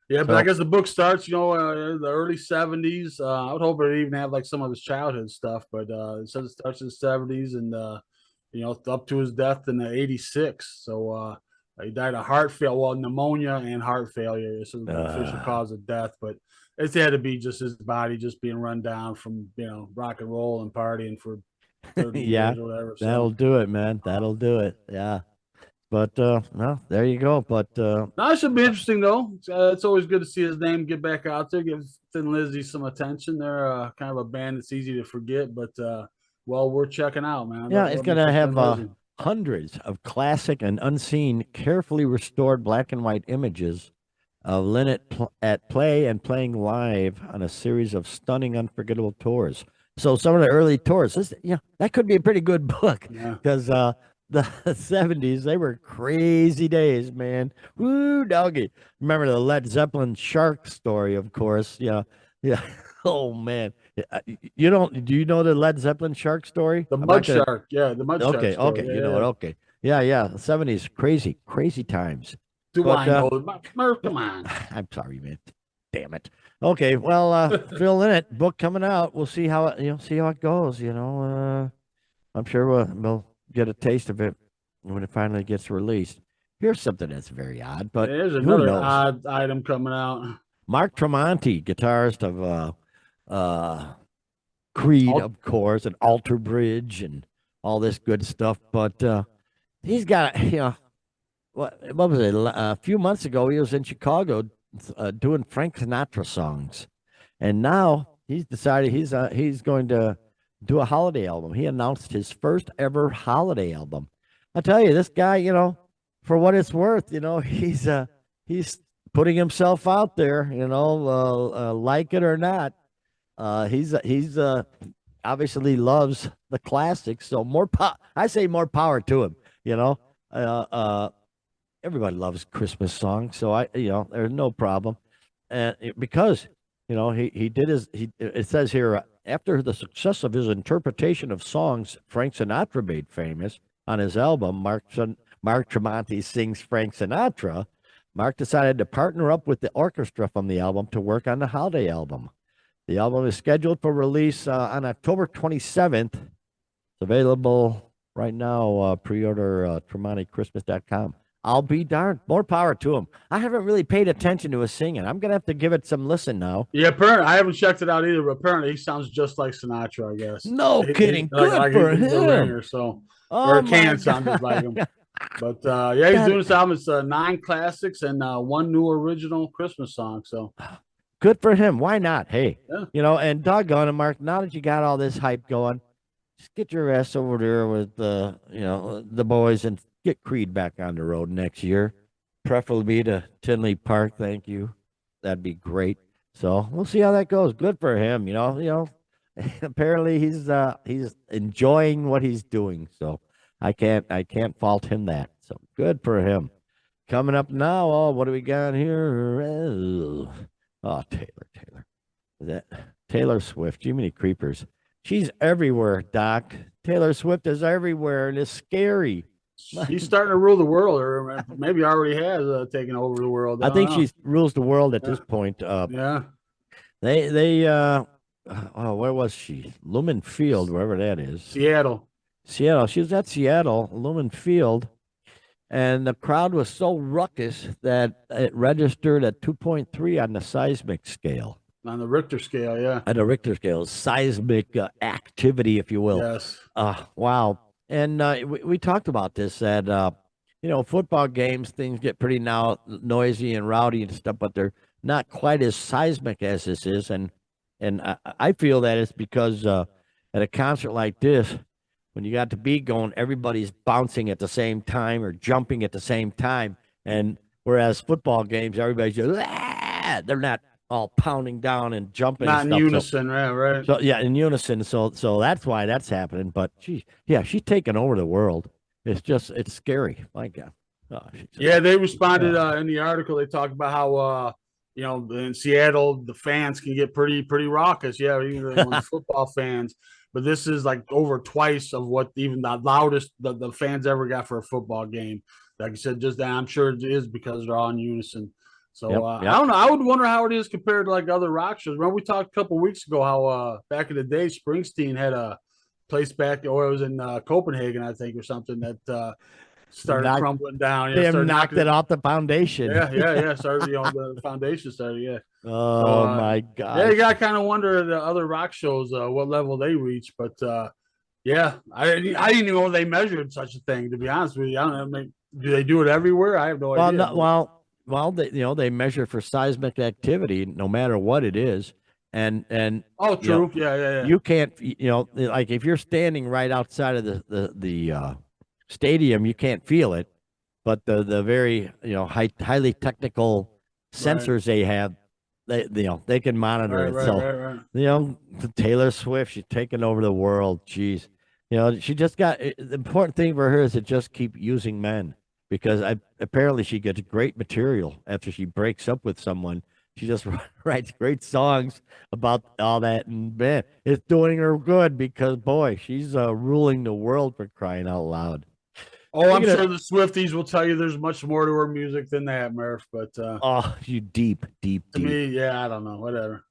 But So- I guess the book starts, the early '70s. I would hope it even have like some of his childhood stuff, but it says it starts in the '70s and up to his death in '86. So he died of heart failure, well, pneumonia and heart failure. This is the official cause of death, but it had to be just his body just being run down from rock and roll and partying for 30 Yeah, years or whatever. that'll do it, man. That'll do it. Yeah. But no, there you go. But No, it should be interesting though. It's always good to see his name get back out there, give Thin Lizzy some attention. They're kind of a band that's easy to forget, but well worth checking out, man. yeah, Love it's me gonna some have Thin Lizzy. hundreds of classic and unseen, carefully restored black and white images of Lynott at play and playing live on a series of stunning, unforgettable tours. So some of the early tours, that could be a pretty good book Yeah. because the 70s, they were crazy days, man. Woo, doggy. Remember the Led Zeppelin shark story, of course. Yeah. Oh man. Do you know the Led Zeppelin shark story? The I'm Mud not gonna- Shark. Yeah, the Mud Shark. Okay, story. okay, you know it. Okay. Yeah. The 70s, crazy, crazy times. Do But, I know? Murph, come on. I'm sorry, man. Damn it. Okay, well, Phil Lynott, book coming out. We'll see how it goes. I'm sure we'll get a taste of it when it finally gets released. Here's something that's very odd, but There's who another knows? odd item coming out. Mark Tremonti, guitarist of Creed, of course, and Alter Bridge and all this good stuff, but he's got what was it? A few months ago, he was in Chicago doing Frank Sinatra songs, and now he's decided he's going to do a holiday album. He announced his first ever holiday album. I tell you, this guy, for what it's worth, he's putting himself out there, like it or not. He's obviously loves the classics. So I say more power to him. You know, uh, uh, everybody loves Christmas songs, so there's no problem. And because he did it says here after the success of his interpretation of songs Frank Sinatra made famous on his album Mark Tremonti Sings Frank Sinatra. Mark decided to partner up with the orchestra from the album to work on the holiday album. The album is scheduled for release on October 27th. It's available right now. Pre-order TremontiChristmas.com. I'll be darned. More power to him. I haven't really paid attention to his singing. I'm going to have to give it some listen now. Yeah, apparently I haven't checked it out either, but apparently he sounds just like Sinatra, I guess. No kidding. Good for he's a him. ringer, so Oh or my can sound God. just like him. But yeah, he's doing this album. It's 9 classics and one new original Christmas song. So good for him. Why not? Hey, yeah. and doggone it, Mark, now that you got all this hype going, just get your ass over there with the boys and get Creed back on the road next year. Preferably to Tinley Park. Thank you. That'd be great. So we'll see how that goes. Good for him. Apparently he's enjoying what he's doing. So I can't fault him that. So good for him. Coming up now, what do we got here? Taylor. That Taylor Swift, Jiminy Creepers. She's everywhere, Doc. Taylor Swift is everywhere, and it's scary. She's starting to rule the world, or maybe already has taken over the world. I think she rules the world at this point. Yeah. Where was she? Lumen Field, wherever that is. Seattle. She was at Seattle, Lumen Field, and the crowd was so ruckus that it registered at 2.3 on the seismic scale. On the Richter scale, yeah. At the Richter scale, seismic activity, if you will. Yes. Wow. And we talked about this that football games, things get pretty now noisy and rowdy and stuff, but they're not quite as seismic as this is. And I feel that it's because at a concert like this, when you got the beat going, everybody's bouncing at the same time or jumping at the same time. And whereas football games, everybody's just, they're not all pounding down and jumping. Not and in stuff. unison, right? So yeah, in unison. So that's why that's happening. But she's taking over the world. It's scary. My God. Yeah, they responded in the article. They talked about how in Seattle the fans can get pretty raucous. Yeah, even the football fans. But this is like over twice of what even the loudest the fans ever got for a football game. Like you said, just that I'm sure it is because they're all in unison. So I don't know. I would wonder how it is compared to like other rock shows. Remember we talked a couple of weeks ago how back in the day Springsteen had a place back, or it was in Copenhagen, I think, or something that started crumbling down. They knocked it off the foundation. Yeah. Started, the foundation started. Yeah. Oh my God. Yeah, you got to kind of wonder the other rock shows what level they reach, but yeah, I didn't even know they measured such a thing. To be honest with you, I don't know. Do they do it everywhere? I have no idea. Well, they measure for seismic activity no matter what it is, and true, yeah. You can't, like if you're standing right outside of the stadium, you can't feel it, but the very highly technical sensors they have, they can monitor it. Right. Taylor Swift, she's taking over the world. Jeez, she just got the important thing for her is to just keep using men. Because apparently she gets great material after she breaks up with someone. She just writes great songs about all that, and man, it's doing her good because boy, she's ruling the world for crying out loud. Oh, I'm sure the Swifties will tell you there's much more to her music than that, Murph. But you deep. To me, yeah, I don't know, whatever.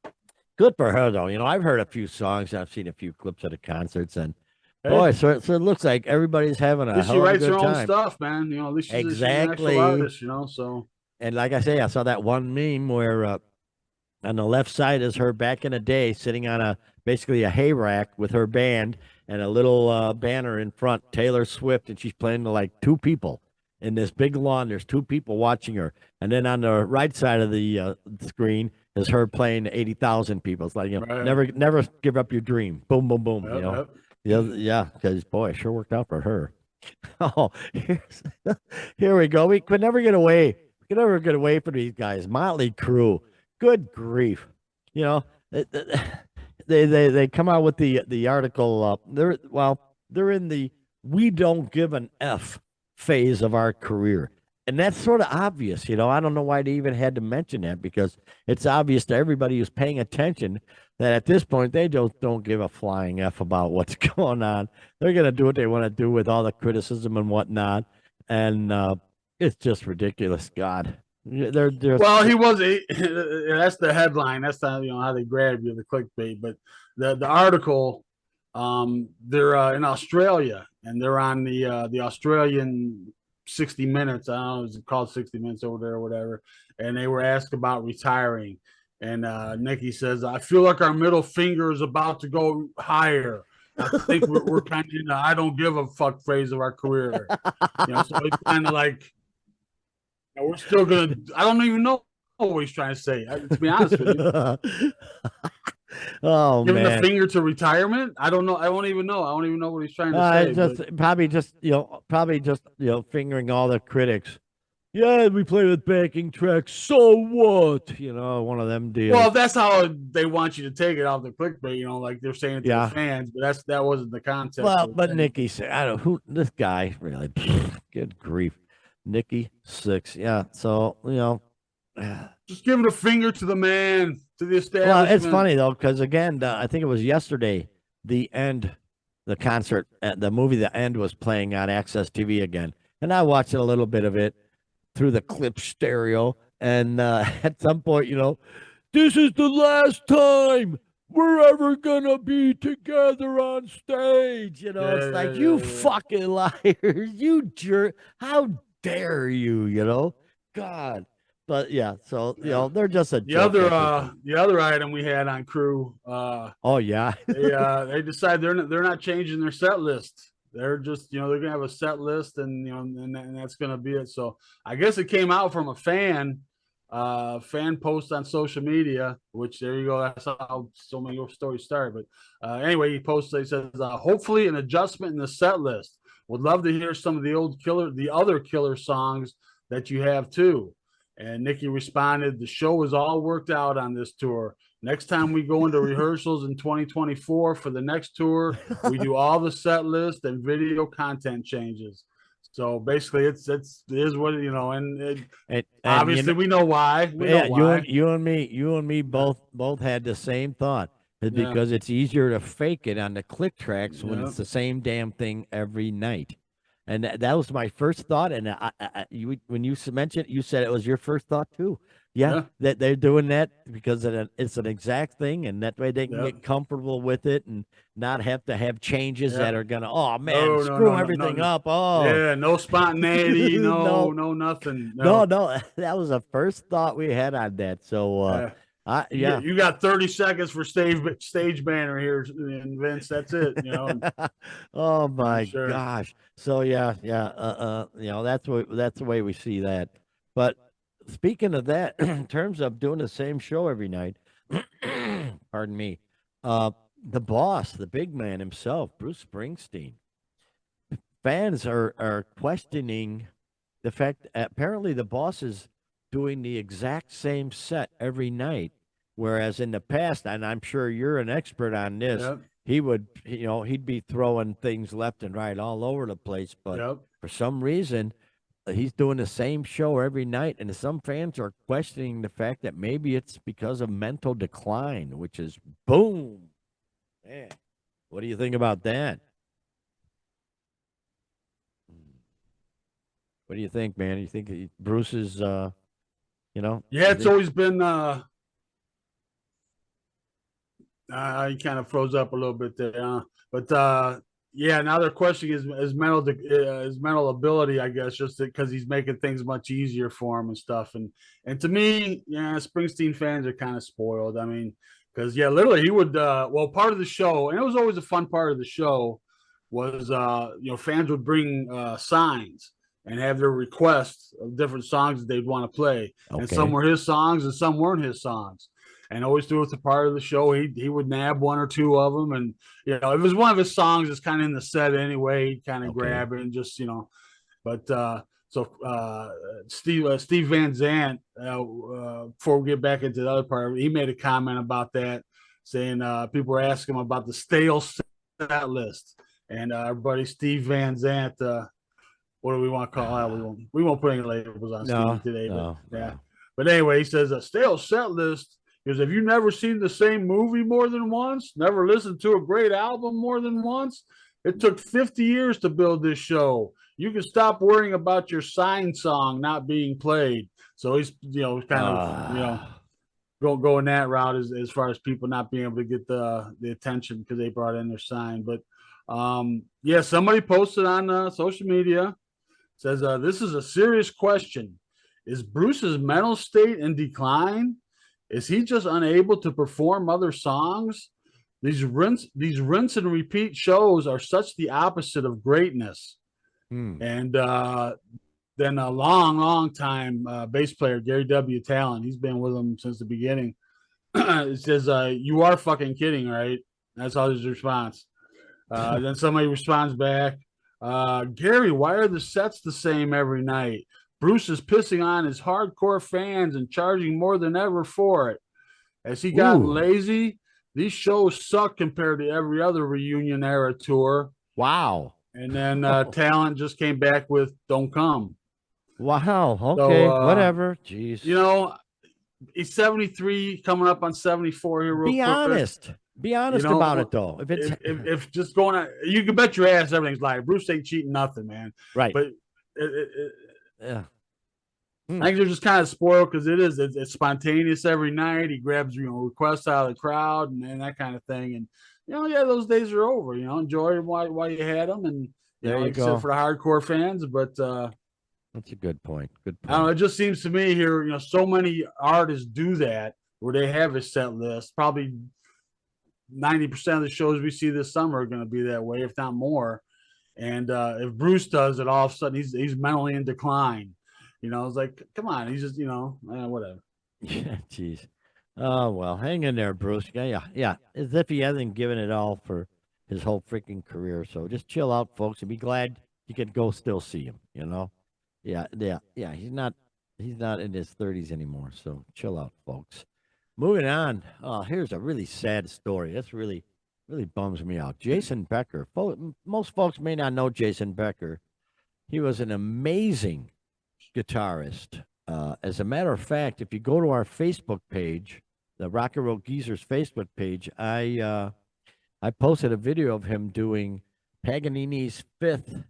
Good for her though. I've heard a few songs, I've seen a few clips of the concerts, and boy, so it looks like everybody's having a hell of a good time. She writes her own stuff, man. At least she's exactly an actual artist, so. And like I say, I saw that one meme where on the left side is her back in the day sitting on basically a hay rack with her band and a little banner in front, Taylor Swift, and she's playing to like 2 people in this big lawn. There's 2 people watching her. And then on the right side of the screen is her playing to 80,000 people. It's like, never give up your dream. Boom, boom, boom. Yep. Yeah, because boy, it sure worked out for her. Oh, here we go. We could never get away can never get away from these guys. Motley Crue, good grief, you know, they come out with the article. They're in the we don't give an F phase of our career. And that's sort of obvious, you know. I don't know why they even had to mention that because it's obvious to everybody who's paying attention that at this point they don't give a flying F about what's going on. They're gonna do what they want to do with all the criticism and whatnot. And it's just ridiculous. God. They're Well, he was that's the headline. That's how how they grab you, the clickbait. But the article, they're in Australia and they're on the Australian 60 Minutes. I don't know, it's called 60 Minutes over there or whatever. And they were asked about retiring, and Nikki says, "I feel like our middle finger is about to go higher. I think we're kind of in the I don't give a fuck phase of our career." So it's kind of like. And we're still gonna. I don't even know what he's trying to say. To be honest with you, oh giving man, the finger to retirement. I don't know. I won't even know. I don't even know what he's trying to say. Probably just fingering all the critics. Yeah, we play with backing tracks. So what? One of them deals. Well, that's how they want you to take it off the clickbait. Like they're saying it to the fans, but that wasn't the context. Well, but Nikki said, I don't know who this guy really. Good grief. Nikki Sixx. Yeah. So, just giving a finger to the man, to the establishment. Well, it's funny, though, because, again, I think it was yesterday, the concert, the movie The End was playing on Access TV again. And I watched a little bit of it through the clip stereo. And at some point, this is the last time we're ever gonna be together on stage. It's like, you fucking liars, you jerk. How dare you, God. But yeah, so they're just the other item we had on crew. Oh yeah, they decide they're not changing their set list. They're just they're gonna have a set list, and and that's gonna be it. So I guess it came out from a fan post on social media, which there you go. That's how so many stories start. But anyway, he posted. He says, "Hopefully, an adjustment in the set list. Would love to hear some of the other killer songs that you have too." And Nikki responded, "The show is all worked out on this tour. Next time we go into rehearsals in 2024 for the next tour, we do all the set list and video content changes." So basically, it is what and obviously we know why. You and me both had the same thought. Because it's easier to fake it on the click tracks when it's the same damn thing every night. And that was my first thought. And when you mentioned it, you said it was your first thought too. Yeah, that they're doing that because it's an exact thing, and that way they can get comfortable with it and not have to have changes that are gonna screw everything up. Oh yeah, no spontaneity, no nothing. No, that was the first thought we had on that. So you got 30 seconds for stage banner here, and Vince. That's it. Oh my gosh. So that's the way we see that. But speaking of that, in terms of doing the same show every night, pardon me, the boss, the big man himself, Bruce Springsteen, fans are questioning the fact apparently the boss is doing the exact same set every night, whereas in the past, and I'm sure you're an expert on this, he would, he'd be throwing things left and right all over the place, but for some reason, he's doing the same show every night, and some fans are questioning the fact that maybe it's because of mental decline, which is boom. Man, what do you think about that? What do you think, man? You think Bruce is, Yeah, it's always been. He kind of froze up a little bit there, but yeah. Now they're questioning his mental ability, I guess, just because he's making things much easier for him and stuff. And to me, Springsteen fans are kind of spoiled. I mean, because literally he would. Part of the show, and it was always a fun part of the show, was fans would bring signs and have their requests of different songs that they'd want to play. Okay. And some were his songs and some weren't his songs. And always through the part of the show, he would nab one or two of them. And, if it was one of his songs that's kind of in the set anyway, he'd kind of grab it and just, but Steve Van Zandt, before we get back into the other part, he made a comment about that, saying people were asking him about the stale set list, and our buddy Steve Van Zandt, what do we want to call it? We won't put any labels on No, Steve today, no, but yeah. no. But anyway, he says a stale set list is if you've never seen the same movie more than once, never listened to a great album more than once. It took 50 years to build this show. You can stop worrying about your sign song not being played. So he's, kind of, going that route as far as people not being able to get the attention because they brought in their sign. But yeah, somebody posted on social media, says this is a serious question. Is Bruce's mental state in decline? Is he just unable to perform other songs? These rinse and repeat shows are such the opposite of greatness. And then a long time bass player, Gary W. Talon, he's been with them since the beginning. It says, you are fucking kidding, right? That's all his response. Then somebody responds back, Gary, why are the sets the same every night? Bruce is pissing on his hardcore fans and charging more than ever for it. Has he gotten lazy? These shows suck compared to every other reunion era tour. Wow. And then Talent just came back with Don't Come. Wow. Okay. So, whatever. Jeez. He's 73, coming up on 74 here. Real quick. Be honest about it, though. If just going on, you can bet your ass everything's live. Bruce ain't cheating nothing, man. Right. But yeah. I think they're just kind of spoiled because it's spontaneous every night. He grabs requests out of the crowd and that kind of thing. And those days are over. Enjoy them while you had them, and there you go. Except for the hardcore fans. But that's a good point. Good point. I don't know. It just seems to me here, so many artists do that where they have a set list. Probably 90% of the shows we see this summer are going to be that way, if not more. And if Bruce does it, all of a sudden he's mentally in decline. It's like, come on, he's just, whatever. Yeah, jeez. Oh, well, hang in there, Bruce. Yeah. As if he hasn't given it all for his whole freaking career. So just chill out, folks, and be glad you can go still see him, Yeah. He's not in his 30s anymore. So chill out, folks. Moving on. Here's a really sad story. That's really bums me out. Jason Becker. Most folks may not know Jason Becker. He was an amazing guitarist. As a matter of fact, if you go to our Facebook page, the Rock and Roll Geezers Facebook page, I posted a video of him doing Paganini's Fifth,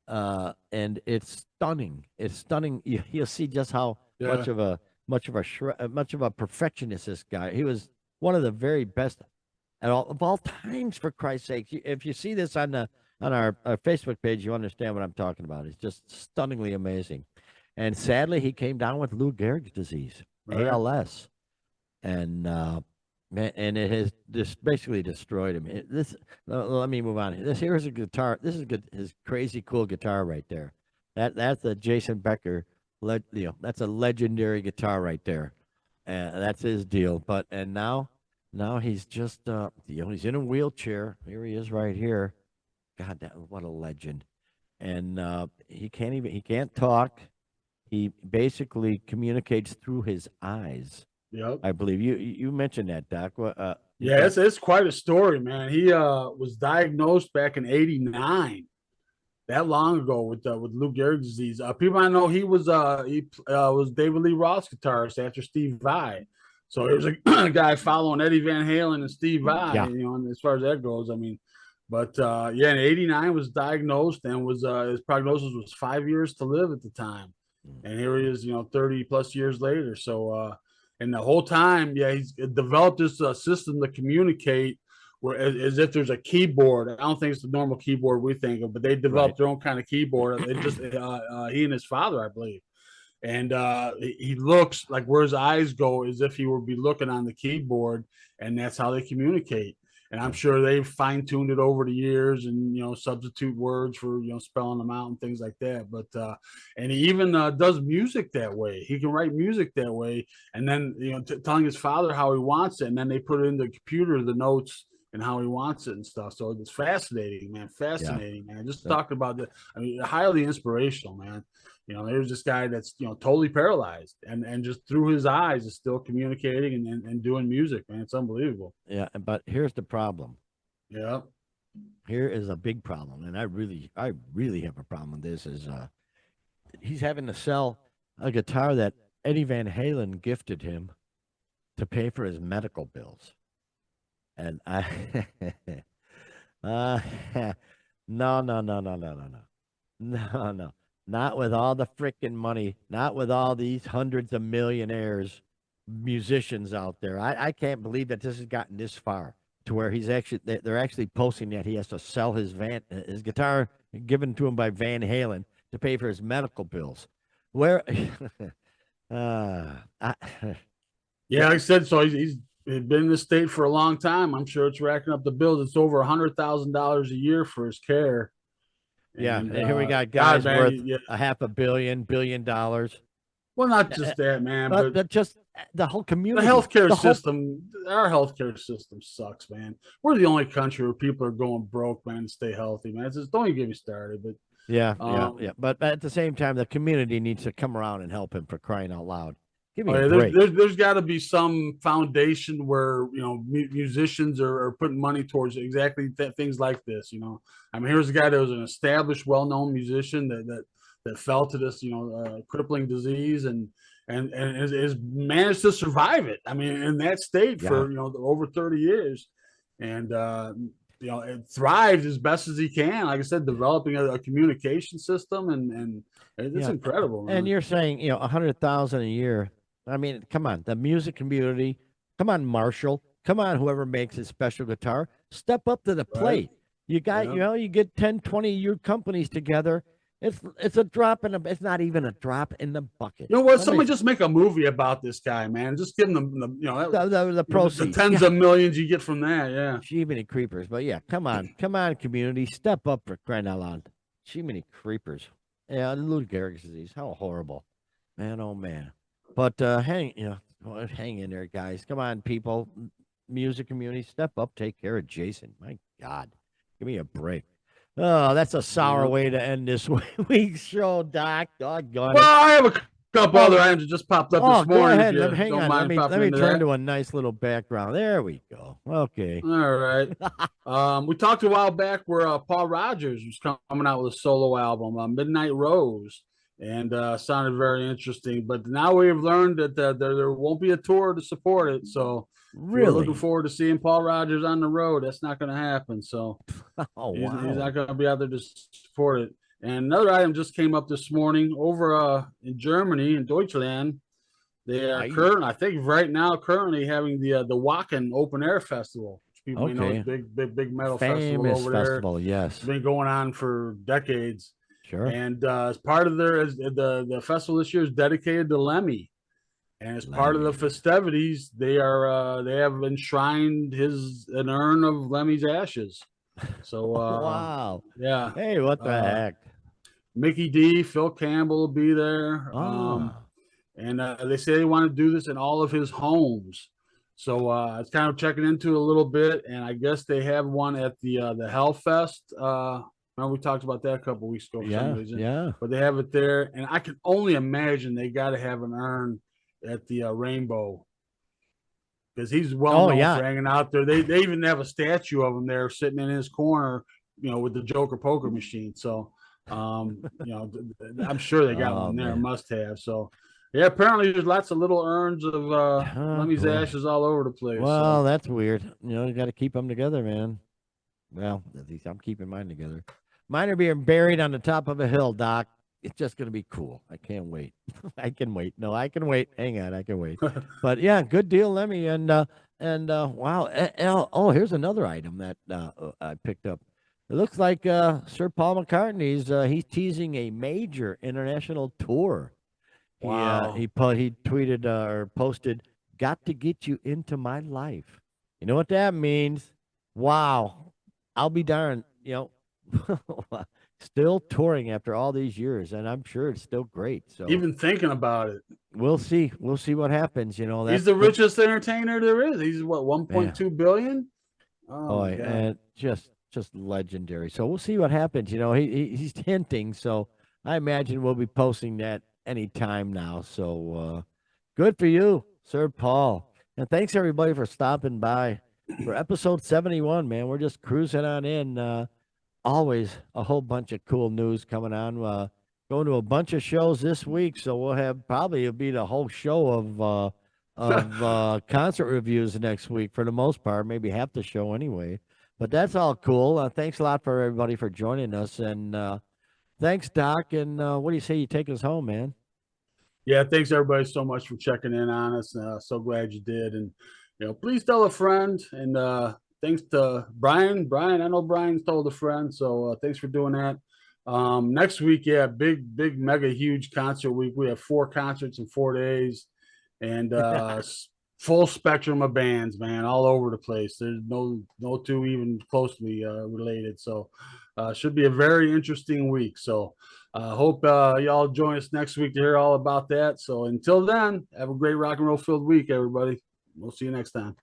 and it's stunning. It's stunning. You'll see just how much of a perfectionist this guy. He was one of the very best of all times. For Christ's sake, if you see this on our Facebook page, you understand what I'm talking about. It's just stunningly amazing. And sadly, he came down with Lou Gehrig's disease, ALS, and it has just basically destroyed him. Let me move on. Here's a guitar. This is good. His crazy cool guitar right there. That's a Jason Becker. That's a legendary guitar right there. That's his deal. And now he's just he's in a wheelchair. Here he is right here. God, what a legend. And he can't talk. He basically communicates through his eyes. Yep. I believe you mentioned that, Doc. It's quite a story, man. He was diagnosed back in '89, that long ago with Lou Gehrig's disease. People I know he was David Lee Roth's guitarist after Steve Vai. So there's a guy following Eddie Van Halen and Steve Vai, and as far as that goes, I mean. But in '89 was diagnosed and was his prognosis was 5 years to live at the time. And here he is, 30 plus years later. So, and the whole time, he's developed this system to communicate where as if there's a keyboard. I don't think it's the normal keyboard we think of, but they developed their own kind of keyboard. It just, he and his father, I believe. And he looks like where his eyes go as if he would be looking on the keyboard, and that's how they communicate. And I'm sure they've fine-tuned it over the years and, substitute words for, spelling them out and things like that. But, and he even does music that way. He can write music that way. And then, telling his father how he wants it. And then they put it in the computer, the notes and how he wants it and stuff. So it's fascinating, man. Fascinating, man. Just So- talking about I mean, highly inspirational, man. You know, there's this guy that's, you know, totally paralyzed and just through his eyes is still communicating and doing music, man. It's unbelievable. Yeah, but here's the problem. Yeah. Here is a big problem, and I really have a problem with this. Is he's having to sell a guitar that Eddie Van Halen gifted him to pay for his medical bills, and I, uh, no, no, no, no, no, no, no, no, no, not with all the freaking money, not with all these hundreds of millionaires, musicians out there. I can't believe that this has gotten this far to where they're actually posting that he has to sell his guitar given to him by Van Halen to pay for his medical bills. Where, I, Yeah, like I said, so he's been in the state for a long time. I'm sure it's racking up the bills. It's over $100,000 a year for his care. yeah, And and here we got God, guys man, worth yeah. a half $1 billion. Well, not just that, man, But but just the whole the community, healthcare the whole system, our healthcare system sucks, man. We're the only country where people are going broke, man, to stay healthy, man. It's just, don't even get me started. But yeah, um, yeah. But at the same time, the community needs to come around and help him for crying out loud. Give me oh a yeah, break. there's got to be some foundation where, you know, musicians are putting money towards exactly things like this. You know, I mean, here's a guy that was an established, well-known musician that fell to this, you know, crippling disease and has managed to survive it. I mean, in that state Yeah. for, you know, over 30 years, and you know, it thrived as best as he can. Like I said, developing a communication system and it's Yeah. incredible, man. And you're saying, 100,000 a year. I mean, come on, the music community. Come on, Marshall. Come on, whoever makes his special guitar. Step up to the Right? plate. You got, Yeah. you get 10, 20 of your companies together. It's a drop in it's not even a drop in the bucket. You know what? Somebody, Somebody just make a movie about this guy, man. Just give him you know, the the proceeds. tens Yeah. of millions you get from that. Yeah. Jiminy creepers. But yeah, come on, community. Step up for crying out loud. Jiminy creepers. Yeah, Lou Gehrig's disease. How horrible. Man, oh man. But hang in there, guys. Come on, people. Music community, step up, take care of Jason. My God. Give me a break. Oh, that's a sour Yeah. way to end this week's show, Doc. Doggone Well, it. I have a couple other items that just popped up Oh, this go morning. ahead. If you Hang don't on. mind Let popping me into turn that. to a nice little background. There we go. Okay. All right. We talked a while back where Paul Rogers was coming out with a solo album, Midnight Rose, and sounded very interesting. But now we've learned that there won't be a tour to support it. So if you're looking Really? forward to seeing Paul Rogers on the road, that's not going to happen. So Oh, he's wow. not going to be out there to support it. And another item just came up this morning over in Germany, in Deutschland. They are I think right now, currently having the Wacken Open Air Festival, which people may know is big metal festival Famous over festival, there. yes. It's been going on for decades. Sure. And as part of the festival this year is dedicated to Lemmy. And as part of the festivities, they have enshrined an urn of Lemmy's ashes. So wow. yeah. Hey, what the heck? Mickey D, Phil Campbell will be there. And they say they want to do this in all of his homes. So I was kind of checking into it a little bit, and I guess they have one at the Hellfest. Remember we talked about that a couple weeks ago for some reason. Yeah. But they have it there, and I can only imagine they got to have an urn at the Rainbow because he's well known for hanging out there. They even have a statue of him there sitting in his corner, you know, with the Joker poker machine. So, you know, I'm sure they got one there, must have. So. Yeah, apparently there's lots of little urns of Lemmy's ashes all over the place. Well, that's weird. You know, you got to keep them together, man. Well, at least I'm keeping mine together. Mine are being buried on the top of a hill, Doc. It's just going to be cool. I can't wait. I can wait. No, I can wait. Hang on, I can wait. But yeah, good deal, Lemmy. And wow. Here's another item that I picked up. It looks like Sir Paul McCartney's he's teasing a major international tour. Wow. He tweeted or posted, "Got to get you into my life." You know what that means? Wow. I'll be darned, you know, still touring after all these years, and I'm sure it's still great. So even thinking about it, we'll see. We'll see what happens. You know, he's the richest entertainer there is. He's what 1.2 billion. Oh my Boy, God. and just legendary. So we'll see what happens. You know, he's hinting, so I imagine we'll be posting that anytime now. So good for you, Sir Paul. And thanks everybody for stopping by for episode 71, man. We're just cruising on in. Always a whole bunch of cool news coming on. Going to a bunch of shows this week, so we'll have probably it'll be the whole show of concert reviews next week for the most part, maybe half the show anyway. But that's all cool. Thanks a lot for everybody for joining us, and thanks, Doc. And what do you say you take us home, man? Yeah, thanks everybody so much for checking in on us. So glad you did. And please tell a friend. And thanks to Brian. Brian, I know Brian's told a friend, so thanks for doing that. Next week, yeah, big, mega, huge concert week. We have 4 concerts in 4 days, and full spectrum of bands, man, all over the place. There's no two even closely related. So should be a very interesting week. So hope y'all join us next week to hear all about that. So until then, have a great rock and roll filled week, everybody. We'll see you next time.